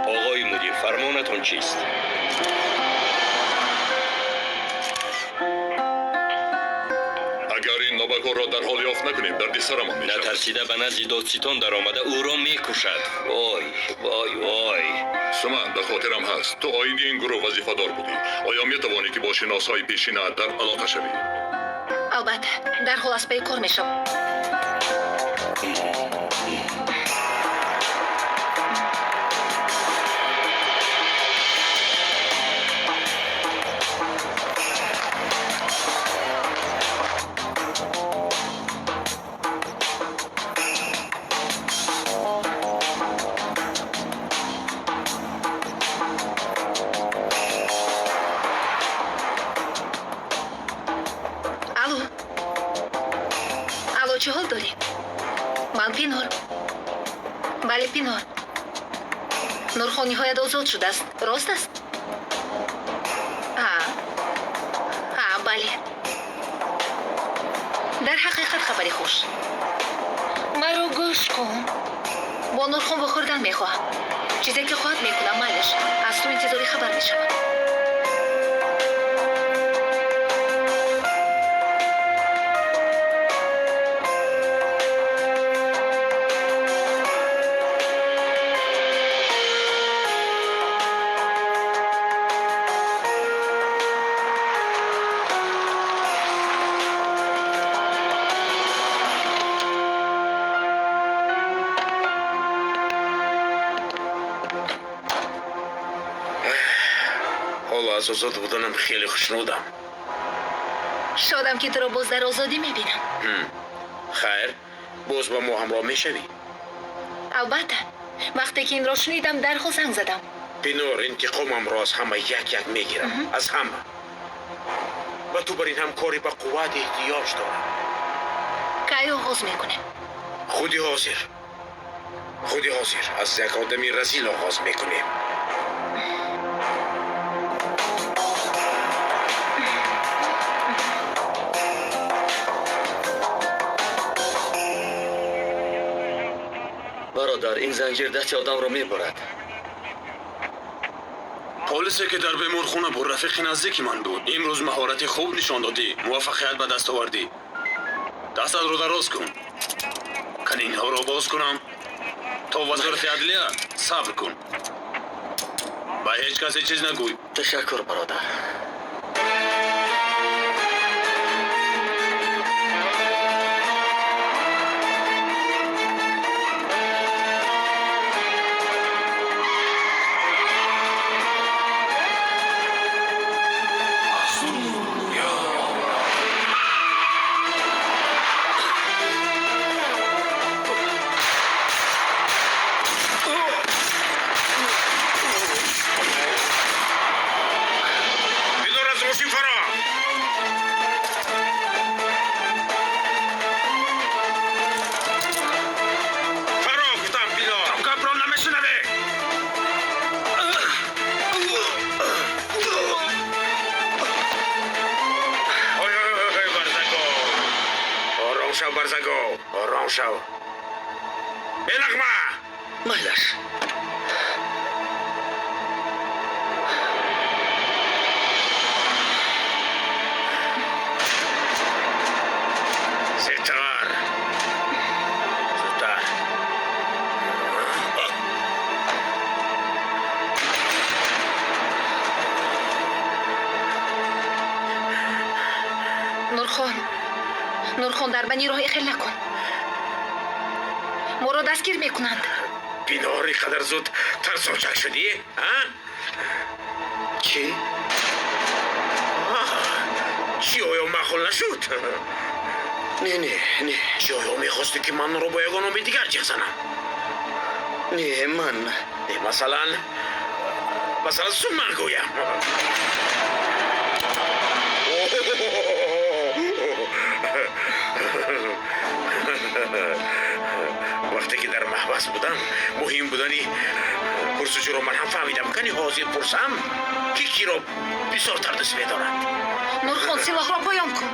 آقای مدیر فرمانتون چیست؟ اگر این نوبگار را در حال یافت نکنیم دردی سرمان میشود. نترسیده به نزد دادستان در آمده او را میکشد. وای. سمن به خاطرم هست تو آیدی این گروه وظیفه دار بودی. آیا میتوانی که با شناسای پیشینه‌ات در علاقه شوی؟ البته در حال از پی کار میشم. الو چه حال داری؟ من پینار. بله پینار. نورخانی هایت آزاد شده است. راست است؟ بله. در حقیقت خبری خوش. مرا گوش کن. با نورخان بخوردن میخواهم. چیزی که خواهد میکنم مالش. از تو انتظاری خبر میشم. حالا از آزاد بودنم خیلی خوشنودم. شادم که تو را باز در آزادی میبینم. خیر باز با ما همراه میشوی؟ البته وقتی که این را شنیدم درخواست زنگ زدم. بینور انتقامم را از همه یک میگیرم. از همه. و تو بر این همکاری به قوت احتیاج دارم. کی آغاز میکنه؟ خودی حاضر از یک آدمی رزیل آغاز میکنیم. برادر این زنجیر دست آدم رو میبرد. پلیسی که در بیمارخانه با رفیق نزدیک من بود امروز مهارت خوب نشان دادی. موفقیت به دست آوردی. دستت رو دراز کن. اینها رو باز کنم تا وزارت عدلیه صبر کن. به هیچ کسی چیز نگوی. تشکر برادر. تمام شو بنغمه مایلش زودتر زودتر نورخان در بنی راه اخل نکن. ما را دستگیر میکنند. بیناری قدر زود ترسانچک شدی؟ چی؟ چی آیا معقول نشد؟ نه چی آیا میخواستی که من رو با یگان آمی دیگر جه زنم؟ نه من مثلا سومن گویم وقتی که در محبس بودم مهم بودنی پرسجو رو من هم فهمیدم کنی حاضر پرسم که کی را بسیار تردست میدارد. نورخان سلاح را پایان کن.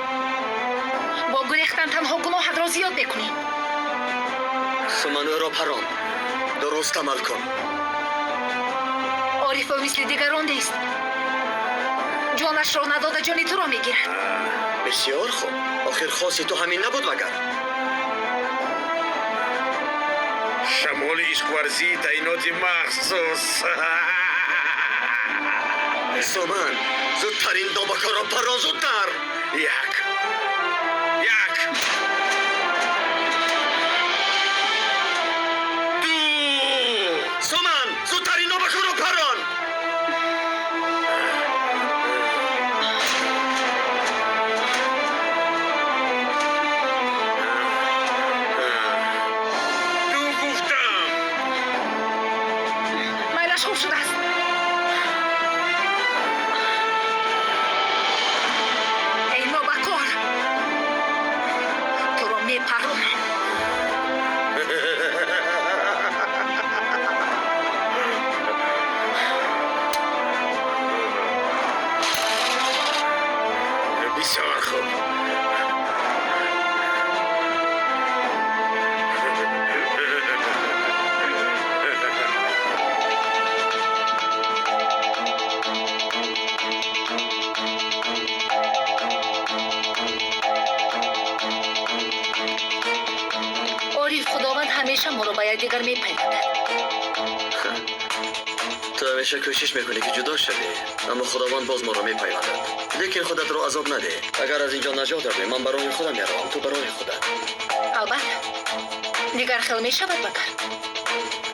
با گریختن تنها گناهت را زیاد میکنی. سمنو را پران درست عمل کن. عارف مثل دیگران نیست. جانش را نداده جانی تو را میگیرد. بسیار خوب. آخر خاصی تو همین نبود مگر؟ شمال عشق ورزی تعینات مخصوص. سمن زودترین دامکا را پران زودتر. یک دو سمن زودترین دامکا را پران. خوب شده است. ای نابکار تو را میپرم. بسیار خوب. همیشه ما رو با یکدیگر میپیوندد. تو همیشه کوشش میکنی که جدا شوی، اما خداوند باز ما رو میپیوندد. لیکن خودت رو عذاب نده. اگر از اینجا نجات داری من برای خودم میروم، تو برای خودت. البته دیگر خیلی میشود بکر.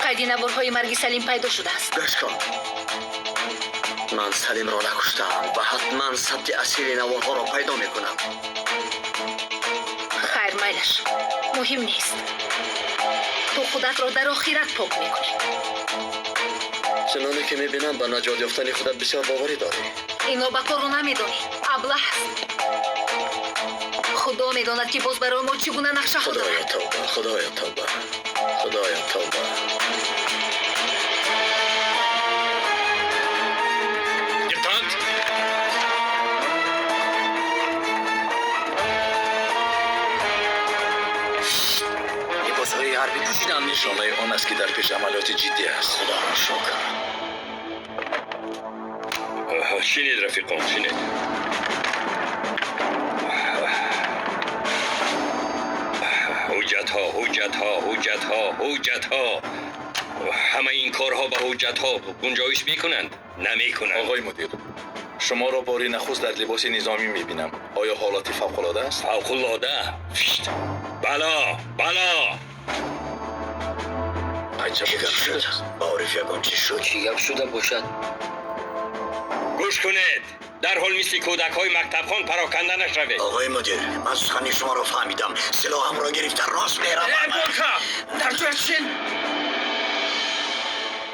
قیدی نبورهای مرگی سلیم پیدا شده است. گشت کن. من سلیم را نکشتم و حتما ثبت اصیل نوارها را پیدا میکنم. خیر میلش مهم نیست. تو خودت را در آخرت پاک میکنی. چنانه که میبینم به نجات یافتن خودت بسیار باوری داری. اینو بکار رو نمیدانی. ابله است. خدا میداند که باز برای ما چگونه نقشه ها دارد. خدایا توبه، خدایا توبه، خدایا توبه. لباسهای حربی پوشیدن نشانه آن است که در پیش عملیات جدی است. خدا را شکر. شنید رفیقان، شنید. حجت ها همه این کارها به حجت ها گنجایش میکنند؟ نمیکنند. آقای مدیر، شما را باری نخست در لباس نظامی میبینم. آیا حالات فوق‌العاده است؟ فوق‌العاده؟ بلا عجب گپ شد. عارف یگان چی شد؟ چی گپ شده باشد؟ گوش کنید، در حال مثل کودک های مکتب خان پراکنده نشوید. آقای مدیر، من سخن شما را فهمیدم. سلاحم را گرفته راست میروم. در جویت شن.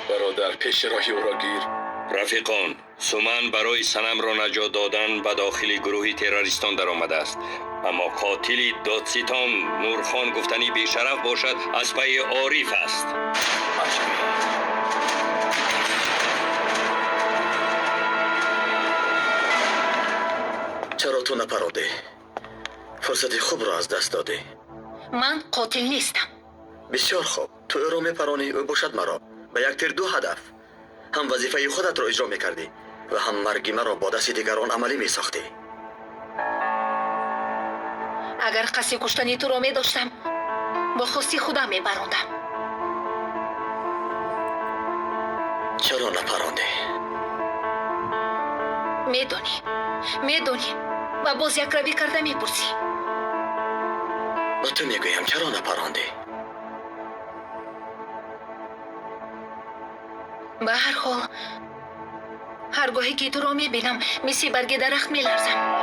برادر پیش راهی او را گیر. رفیقان، سومن برای سنم را نجات دادن به داخل گروهی تروریستان در آمده است. اما قاتل دادستان نورخان گفتنی بیشرف باشد از پی عارف است. چرا تو نپراده؟ فرصت خوب را از دست داده. من قاتل نیستم. بسیار خوب. تو او را میپرانی او باشد مرا به یک تیر دو هدف. هم وظیفه خودت را اجرا میکردی و هم مرگ مرا با دست دیگران عملی میساختی. اگر قصد کشتنی تو را میداشتم با خواستی خودم میبراندم. چرا نپراندی؟ میدونی و باز یک روی کرده میپرسی. به تو میگویم چرا نپراندی؟ به هر حال هرگاهی که تو را میبینم مثل برگ درخت میلرزم.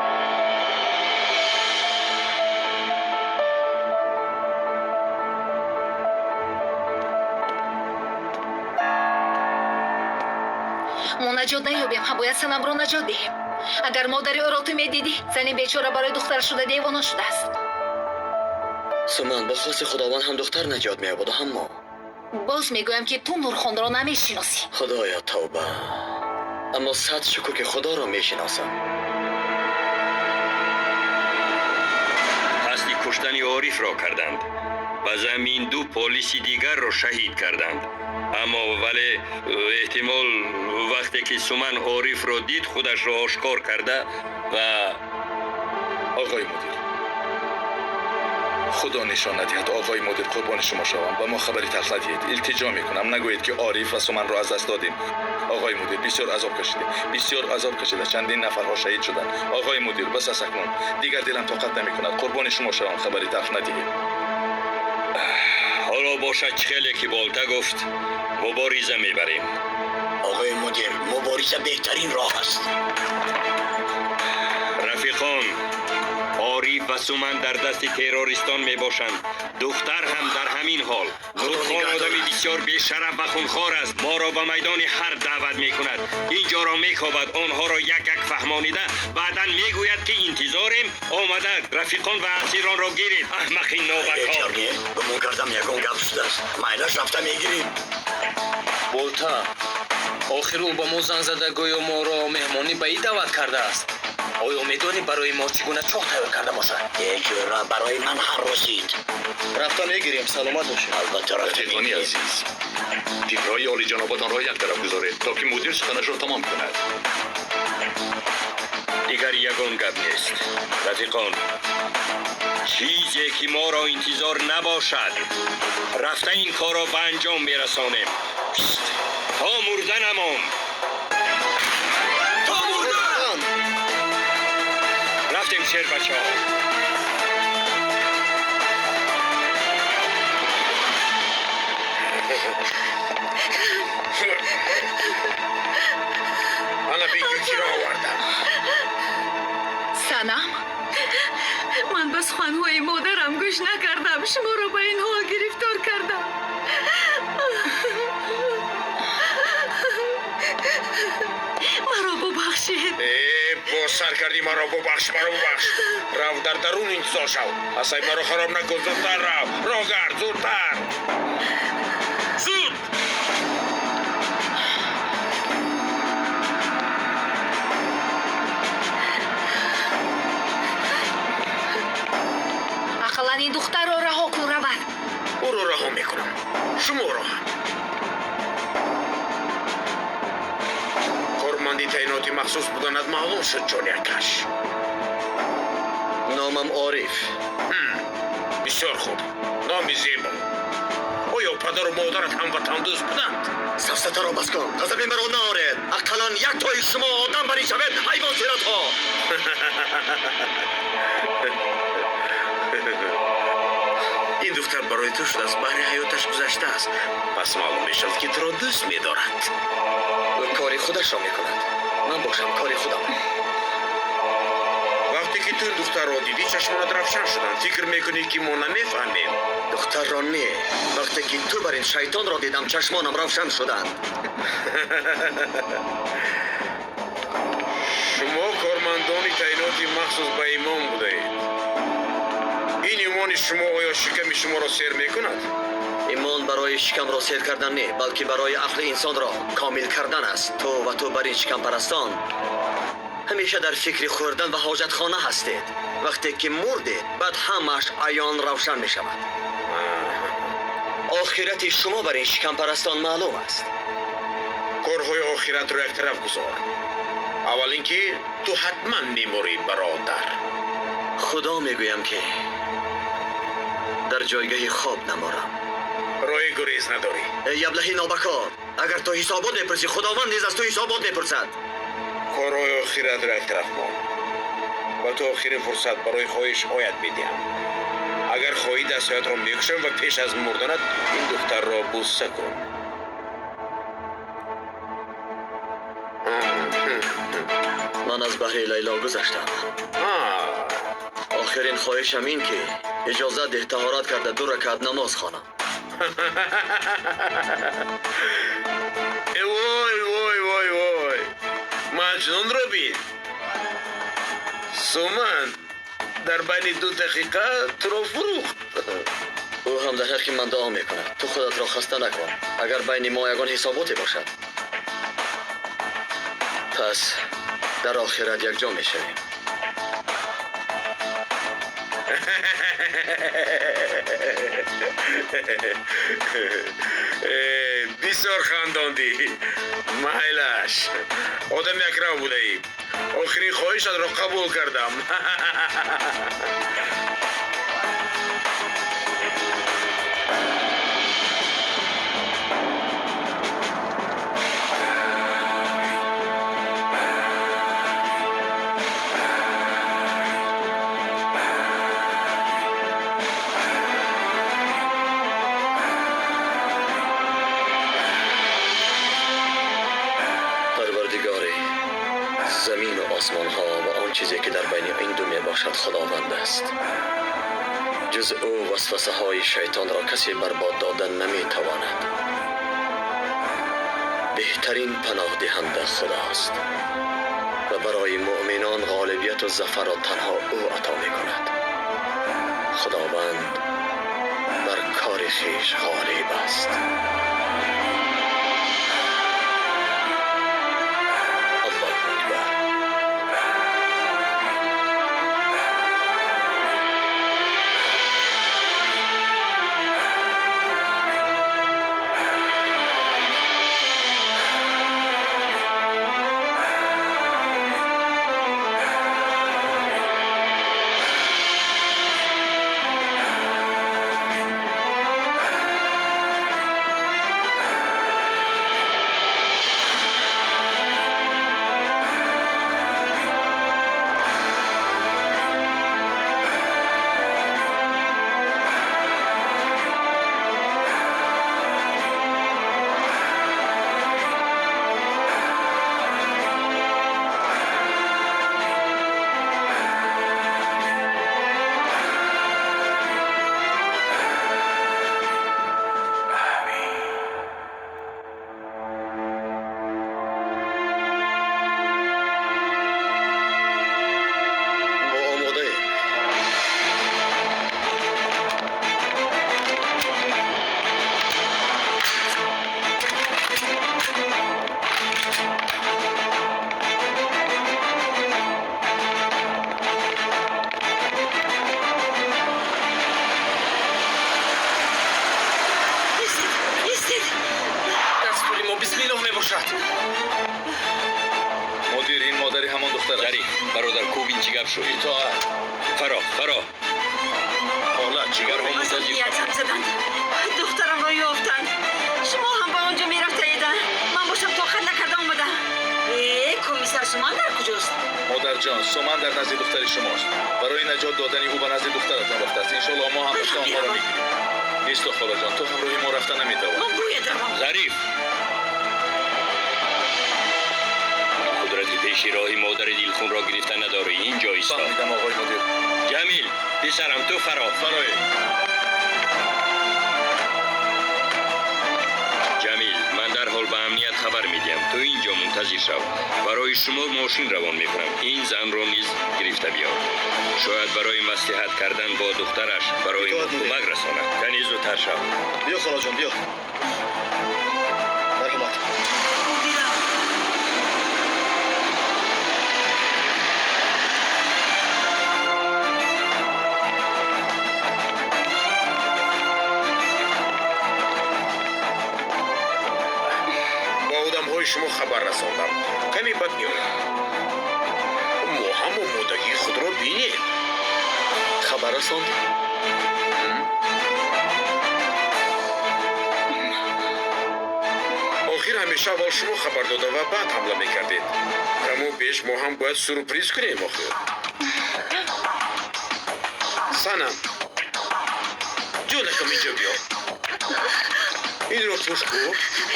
ما نجات نیابیم، هم باید سنم را نجات دهیم. اگر مادری او را تو میدیدی زنی بیچاره برای دختر شده دیوانه شده است. سومن با خواست خداوند هم دختر نجات میابود و هم ما. باز میگویم که تو نورخان را نمیشناسی. خدایا توبه، اما صد شکر که خدا را میشناسم. قصد کشتن عارف را کردند و زمین دو پلیس دیگر را شهید کردند. اما ولی احتمال وقتی که سومن عارف را دید خودش را آشکار کرده و آقای مدیر، خدا نشان ندهد آقای مدیر، قربان شما شوم و ما خبری تلخ ندهید. التجا میکنم نگویید که عارف و سومن را از دست دادیم. آقای مدیر بسیار عذاب کشیده چندین نفرها شهید شدند. آقای مدیر بس سکون، دیگر دلم طاقت نمیکند. قربان شما شوم خبری تلخ ندهید. حالا باشد خیلی که بالتا گفت مبارزه میبریم. آقای مدیر مبارزه بهترین راه است. رفیقان، عارف و سومن در دست تروریستان می باشند. دختر هم در همین حال. نورخان آدمی بسیار بی‌شرف و خونخوار است. ما را به میدان حرب دعوت می کند. اینجا را می خوابد. آنها را یک یک فهمانیده بعدا می گوید که انتظاریم آمده رفیقان و اسیران را گیرید. احمقین نابکار. بمون کردم یکون گپ شده است. مایلش رفته میگیریم. بولتا، آخر او با ما زنگ زده گویا ما را مهمانی به این دعوت کرده است. آیا میدانی برای ما چگونه چاق تیار کرده باشد؟ یک را برای من هر رسید. رفته میگیریم. سلامت باشید. البته رفته رفیقانی میگیریم. عزیز، تیپرهای عالی جنابتان را یک طرف گذارید تا که مدیر سخنش را تمام کند. دیگر یگان گپ نیست. رفیقان، چیزی که ما را انتظار نباشد رفته این کار را به انجام میرسانیم. تا مرده نماند. رفتیم شیر بچه ها. حالا بگو کی را آوردم. سنم، من بس خوانهای مادرم گوش نکردم. شما را به این حال گرفتار کردم. مرا ببخشید. با سر کردی مرا ببخش. رو در درون انتظار شو. اصای مرا خراب نکن. زودتر رو گرد زودتر. زود. اقلا این دختر را رها کن رود. او رو رها میکنم. شما را هم. کارمندی تعیناتی مخصوص بودند معلوم شد جانیکش. نامم عارف. بسیار خوب. نامی زیبا. آیا پدر و مادرت هم وطن دوست بودند؟ سفسته را بس کن. غضب مرا نآرید. اقلا یک تای شما آدم بری شود. حیوان صورت ها. این دختر برای تو شده است. بحر حیاتش گذشته است. پس معلوم میشد که تو را دوست می‌دارد. او کاری خودش را میکند. من باشم کاری خودم. وقتی که تو این دختر را دیدی چشمانت روشن شدن. فکر میکنی که ما نمیفهمیم. دختر را نه. وقتی که تو بر این شیطان را دیدم چشمانم روشن شدند. شما کارمندان تعیناتی مخصوص به ایمان بودید. این ایمان شما آیا شکم شما را سیر میکند؟ ایمان برای شکم را سیر کردن نه، بلکه برای عقل انسان را کامل کردن است. تو بر این شکم پرستان همیشه در فکر خوردن و حاجتخانه هستید. وقتی که مردید بعد همش عیان روشن می شود. آخرت شما برای شکم پرستان معلوم است. کارهای آخرت رو یک طرف گذار. اول اینکه تو حتما میموری برادر. خدا میگویم که در جایگاه خواب نمارم. راه گریز نداری. ای ابلهی نابکار، اگر تو حسابات میپرسی خداوند نیز از تو حسابات میپرسد. کارهای آخرت رو یک طرف کن و تو آخرین فرصت برای خواهش هایت میدیم. اگر خواهی دستایت را میکشم و پیش از مردنت این دختر را بوسه کن. من از بحر لیلا گذشتم. آخرین خواهشم این که اجازه ده طهارت کرده 2 رکعت نماز خوانم. وای وای وای وای مجنون رو بین. سومن در بین 2 دقیقه تو را فروخت. او هم در حق من دعا میکند تو خودت را خسته نکن. اگر بین ما یگان حساباتی باشد پس در آخرت یک جا میشویم. بسیار خنداندی مایلش. آدم یک راه بوده ای. آخرین خواهشت را قبول کردم. زمین و آسمان ها و آن چیزی که در بین این دو می باشد خداوند است. جز او وسوسه های شیطان را کسی برباد دادن نمی تواند. بهترین پناه دهنده خداست و برای مؤمنان غالبیت و ظفر را تنها او عطا می کند. خداوند بر کار خویش غالب است. مدیر این مادری همان دختر است. ظریف برادر کوب این چی گپ شد؟ اطاعت. فرا حالا چیگر هم منتظر. یکم زدن دخترم را یافتند. شما هم با آنجا میرفتید. من باشم طاقت نکردم اومدم. کمیسر شما در کجاست؟ مادر جان سومن در نزد دختر شماست. برای نجات دادن او به نزد دخترتان رفته است. انشالله ما هم پشت آنها را میگیریم. نیست خاله جان تو همراهی ما رفتن نمیتوانی. من بوی دارم. ظریف قدرت پیشی راهی مادر دیلخون را گرفتن نداره. اینجا ایستا. فهمیدم آقای مدیر. جمیل پسرم تو فرای. جمیل من در حال به امنیت خبر میدیم. تو اینجا منتظر شو. برای شما ماشین روان میکنم. این زن را نیز گرفته بیار. شاید برای مصلحت کردن با دخترش برای ما کمک رساند. کنی زودتر شو. بیا خاله جان بیا. مرحمت. خبر رساندم کمی بد میآید ما هم آمادگی خود را بینیم خبر رساند؟ آخر همیشه اول شما خبر داده و بعد حمله میکردید کمو بیش ما هم باید سورپریز کنیم آخر سنم جونکم اینجا بیا این را پوش کن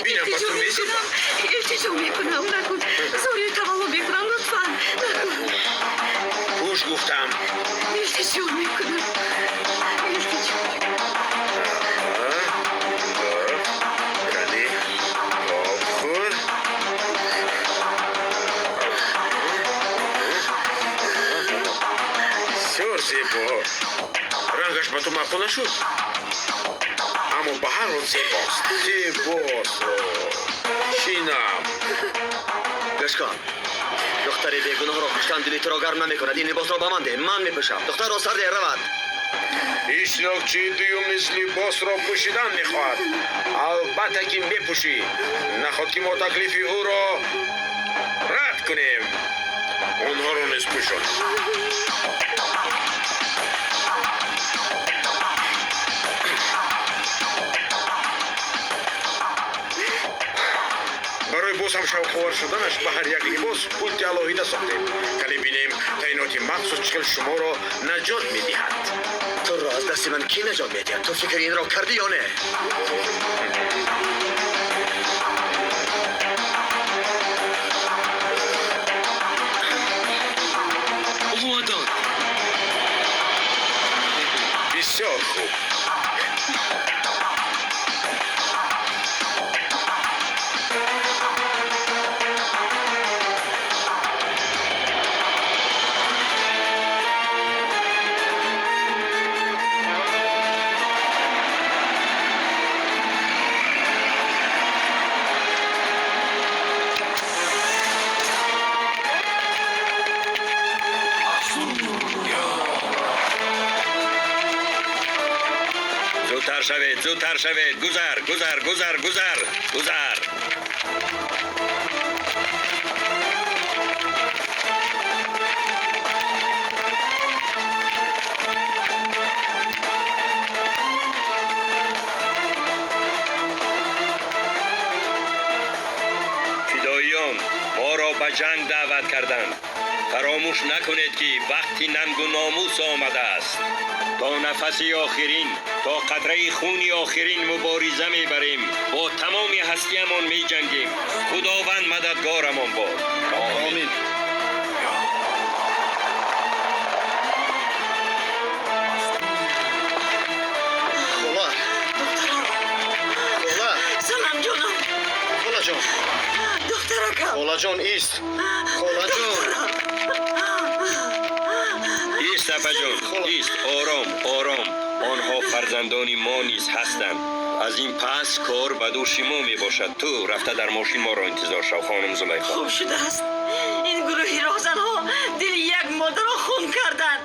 بینم با تو میزنم التجا میکنم نکن زوری تمام میکنم لطفا نکن پوش گفتم التجا میکنم کلی آب خور بسیار زیبا رنگش به تو معقول نشد اما به هر حال زیباست زیباست شینم گشکان دختر بیگناه را کشتن دلی تو را گرم نمیکند این لباس را به من ده من میپوشم دختر را سر ده رود هیچ نوچه دویم نیز لباس را پوشیدن میخواهد البته که میپوشی نخواد که ما تکلیف او را رد کنیم اونها را نیز پوشان برای باز هم شوخوار شدنش به هر یک لباس پولت الهیده ساختیم کلی بینیم تعینات مخصوص چکل شما را نجات میدهد تو را از دست من کی نجات میدهد تو فکر این را کردی یا نه بسیار خوب زودتر شوید گذر فداییان ما را به جنگ دعوت کردند فراموش نکنید که وقتی ننگ و ناموس آمده است تا نفسی آخرین تا قطره خونی آخرین مبارزه میبریم با تمام هستیمان می جنگیم خداوند مددگارمان باد آمین سلام جانم خولا جان دخترکم خولا جان ایست خولا جان ایست اپا جان ایست آرام آنها فرزندان ما نیز هستند از این پس کار به دوش ما می باشد تو رفته در ماشین ما را انتظار شو خانم زلیخا خوب شده است این گروهی راهزنها دل یک مادر را خون کردند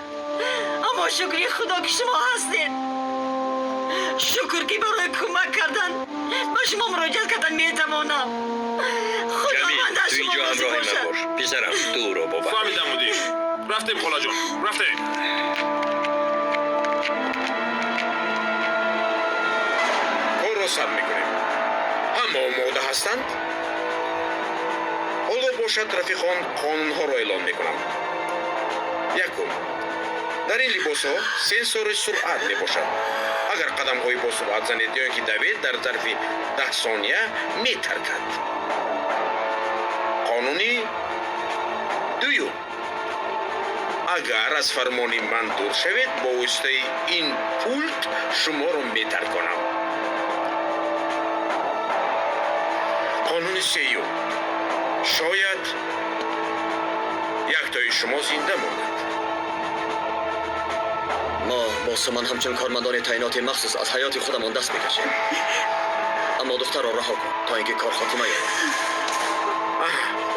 اما شکری خدا که شما هستید شکر که برای کمک کردن به شما مراجعت کردن میتوانم خداوند از تو شما اینجا راضی همراه باشد من باش پسرم تو رو بابا فهمیدم مدیر رفتیم خلا جان رفتیم کار را سر میکنیم همه آماده هستند حالا باشد رفیقان قانونها را اعلان میکنم یکم در این لباس ها سنسور سرعت می باشد اگر قدم های با سرعت زنید یا اینکه دوید در ظرف 10 ثانیه می ترکد قانونی دوم اگر از فرمان من دور شوید با واسطه این پولت شما را می ترکانم قانون سیوم شاید یک تای شما زنده ماند ما با سمان همچون کارمندان تعینات مخصوص از حیات خودمان دست میکشیم اما دختر را رها کن تا اینکه کار خاتمه یابد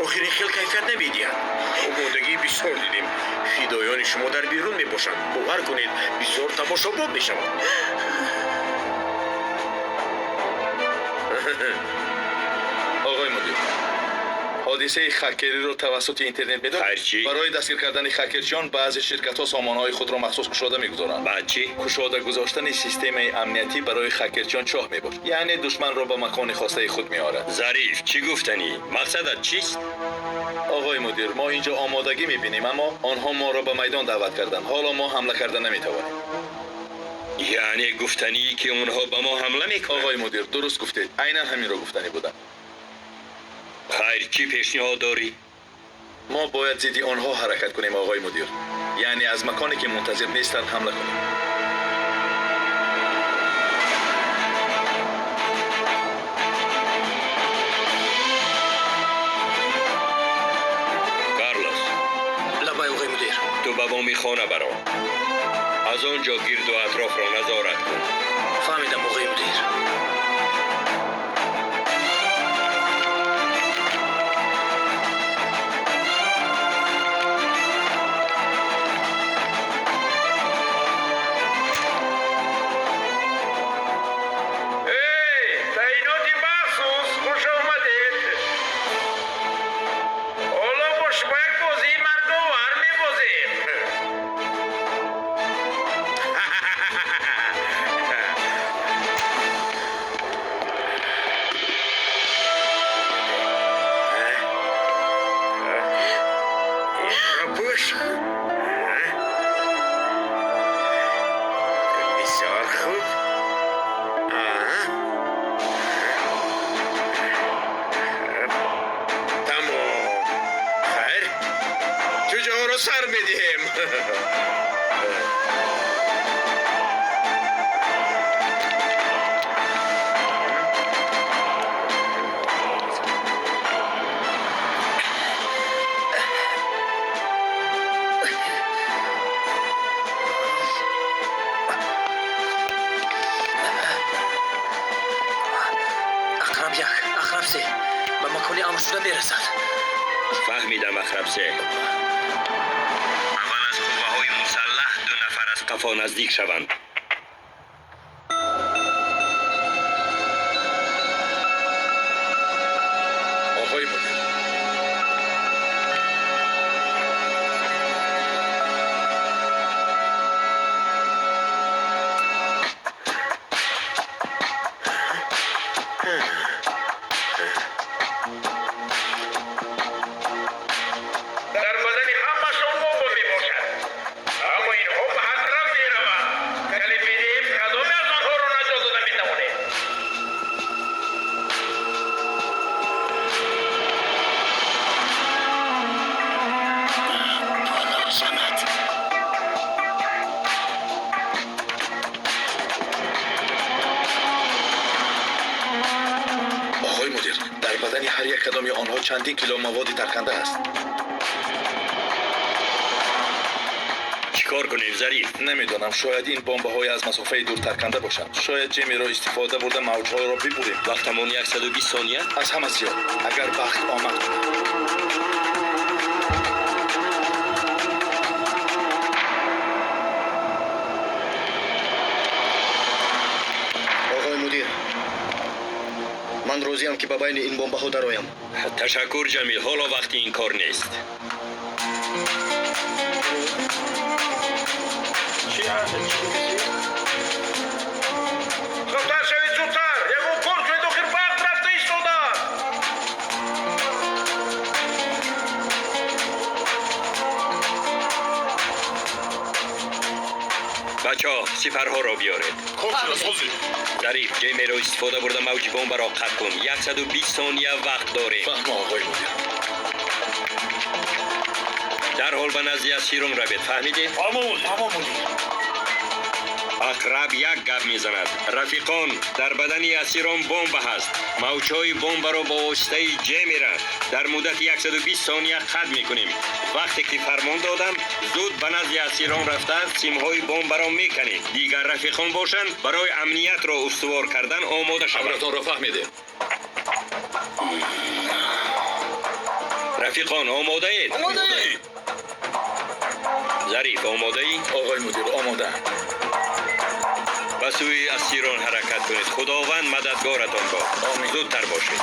آخرین خیل کیفیت نمیدید آمادگی بسیار دیدیم فدایان شما در بیرون میباشند باور کنید بسیار تماشاباب میشوند آقای مدیر حادثه خکری رو توسط اینترنت میدونید؟ خیر، برای دستگیر کردن خکرچیان بعضی شرکت‌ها سامانه‌های خود را مخصوص کشاده می‌گذارند. بعد چی؟ کشاده گذاشتن سیستم امنیتی برای خکرچیان چاه می‌باشد. یعنی دشمن را به مکان خواسته خود می‌آورد. ظریف چی گفتنی؟ مقصدت چیست؟ آقای مدیر، ما اینجا آمادگی می‌بینیم اما آنها ما را به میدان دعوت کردند. حالا ما حمله کردن نمی‌توانیم. یعنی گفتنی که اونها به ما حمله میکنند؟ آقای مدیر درست گفتید. عیناً همین را گفتنی بودند. خیر، چی پیشنهاد داری؟ ما باید ضد آنها حرکت کنیم آقای مدیر. یعنی از مکانی که منتظر نیستند حمله کنیم. کارلوس، لبای آقای مدیر. تو به وامی خانه برو. از آنجا گرد و اطراف را نظارت کن. فهمیدم آقای مدیر. تعیناتی مخصوص خوش آمدید. حالا با شما یک بازی مردوار می‌بازیم. پوش. بسیار خوب. تمام. خیر. جوجه ها رو سر میدیم. اقرب یک، اقرب سه. به مکان امر شده برسد. فهمیدم اخرب سه. اول از قوه‌های مسلح 2 نفر از قفا نزدیک شوند. آقای مدیر، در بدن همشون بمب می‌باشد. اما اینها به هر طرف می‌روند. کلیپ می‌دهیم کدام از آنها را نجات داده می‌توانیم. آقای مدیر، در بدن هر یک کدام آنها چندین کیلو مواد ترکنده است. چیکار کنیم ظریف؟ نمیدانم، شاید این بمب‌های از مسافه دور ترکنده باشند. شاید جمی را استفاده برده موج‌ها را ببریم. وقتمون 120 ثانیه. از همه زیاد اگر وقت آمد. آقای مدیر، من روزیم که به بین این بمب ها درایم. تشکر جمیل، حالا وقتی این کار نیست. زودتر شوید زودتر. یکو کار کنید آخر وقت رفته ایستاده. بچه‌ها سپرها را بیارید. ظریف، جمی را استفاده برده موج بمب را قطع کن. 120 ثانیه وقت داریم. فهم آقای مدیر. در حال به نزدیک اسیران روید. فهمیدید؟ تمام مدیر. اقرب یک گپ میزند. رفیقان، در بدن اسیران بمب هست. موجهای بمب را با واسطه جمی را در مدت 120 ثانیه قطع میکنیم. وقتی که فرمان دادم زود به نزد اسیران رفته سیمهای بمب را میکنیم. دیگر رفیقان باشند برای امنیت را استوار کردن آماده شوند. امرتان را فهمیده. رفیقان آماده اید؟ آماده اید. ظریف آماده ای؟ آقای مدیر آماده. به سوی اسیران حرکت کنید. خداوند مددگارتان باد. زودتر باشید.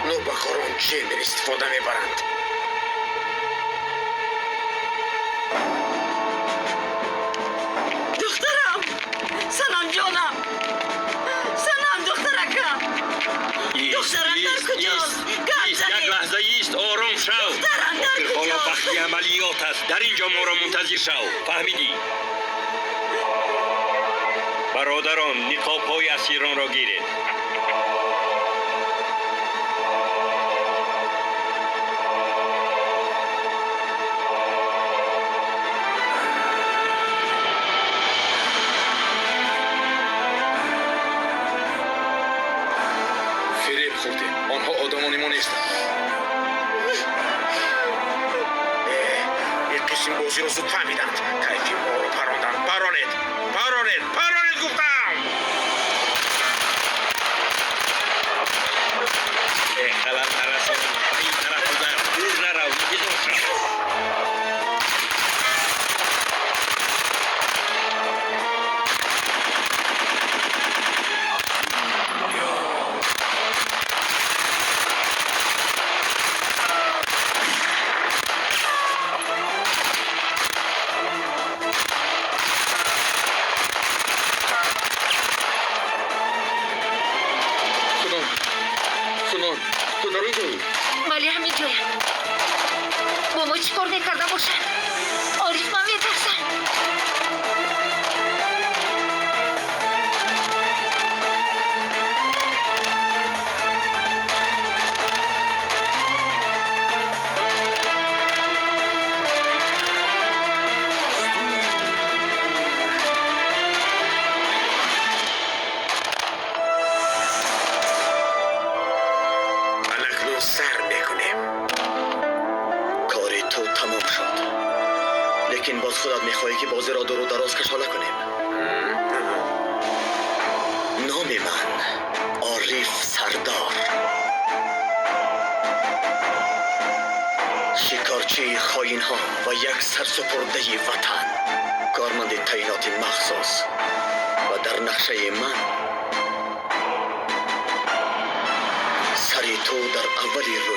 نوبکاران جیمر استفاده میبرند. دخترم سلام جانم سلام دخترکم دخترم در کجاست یک لحظه ایست آرام شو. دخترم در حالا کجاست وقتی عملیات است. در اینجا ما را منتظر شو. فهمیدی؟ برادران نقاب های اسیران را گیرید. فریب خوردیم. آنها آدمان ما نیستند. یک قسم بازی رو زود فهمیدند. کیفی ما رو پراندند. پرانید گفتم. خلال نرسان به این طرف بزن. دور نرو. نگذار شو. سنان تو در اینجایی؟ ولی همین جایم با ما چی کار میکرده باشن عارف من میترسم الک سر میکنیم. کاری تو تمام شد. لیکن باز خودت میخواهی که بازی را دور و دراز کشاله کنیم. نام من عارف سردار، شکارچی خاین ها و یک سرسپرده وطن، کارمند تعینات مخصوص و در نقشه من سری تو در اولی روی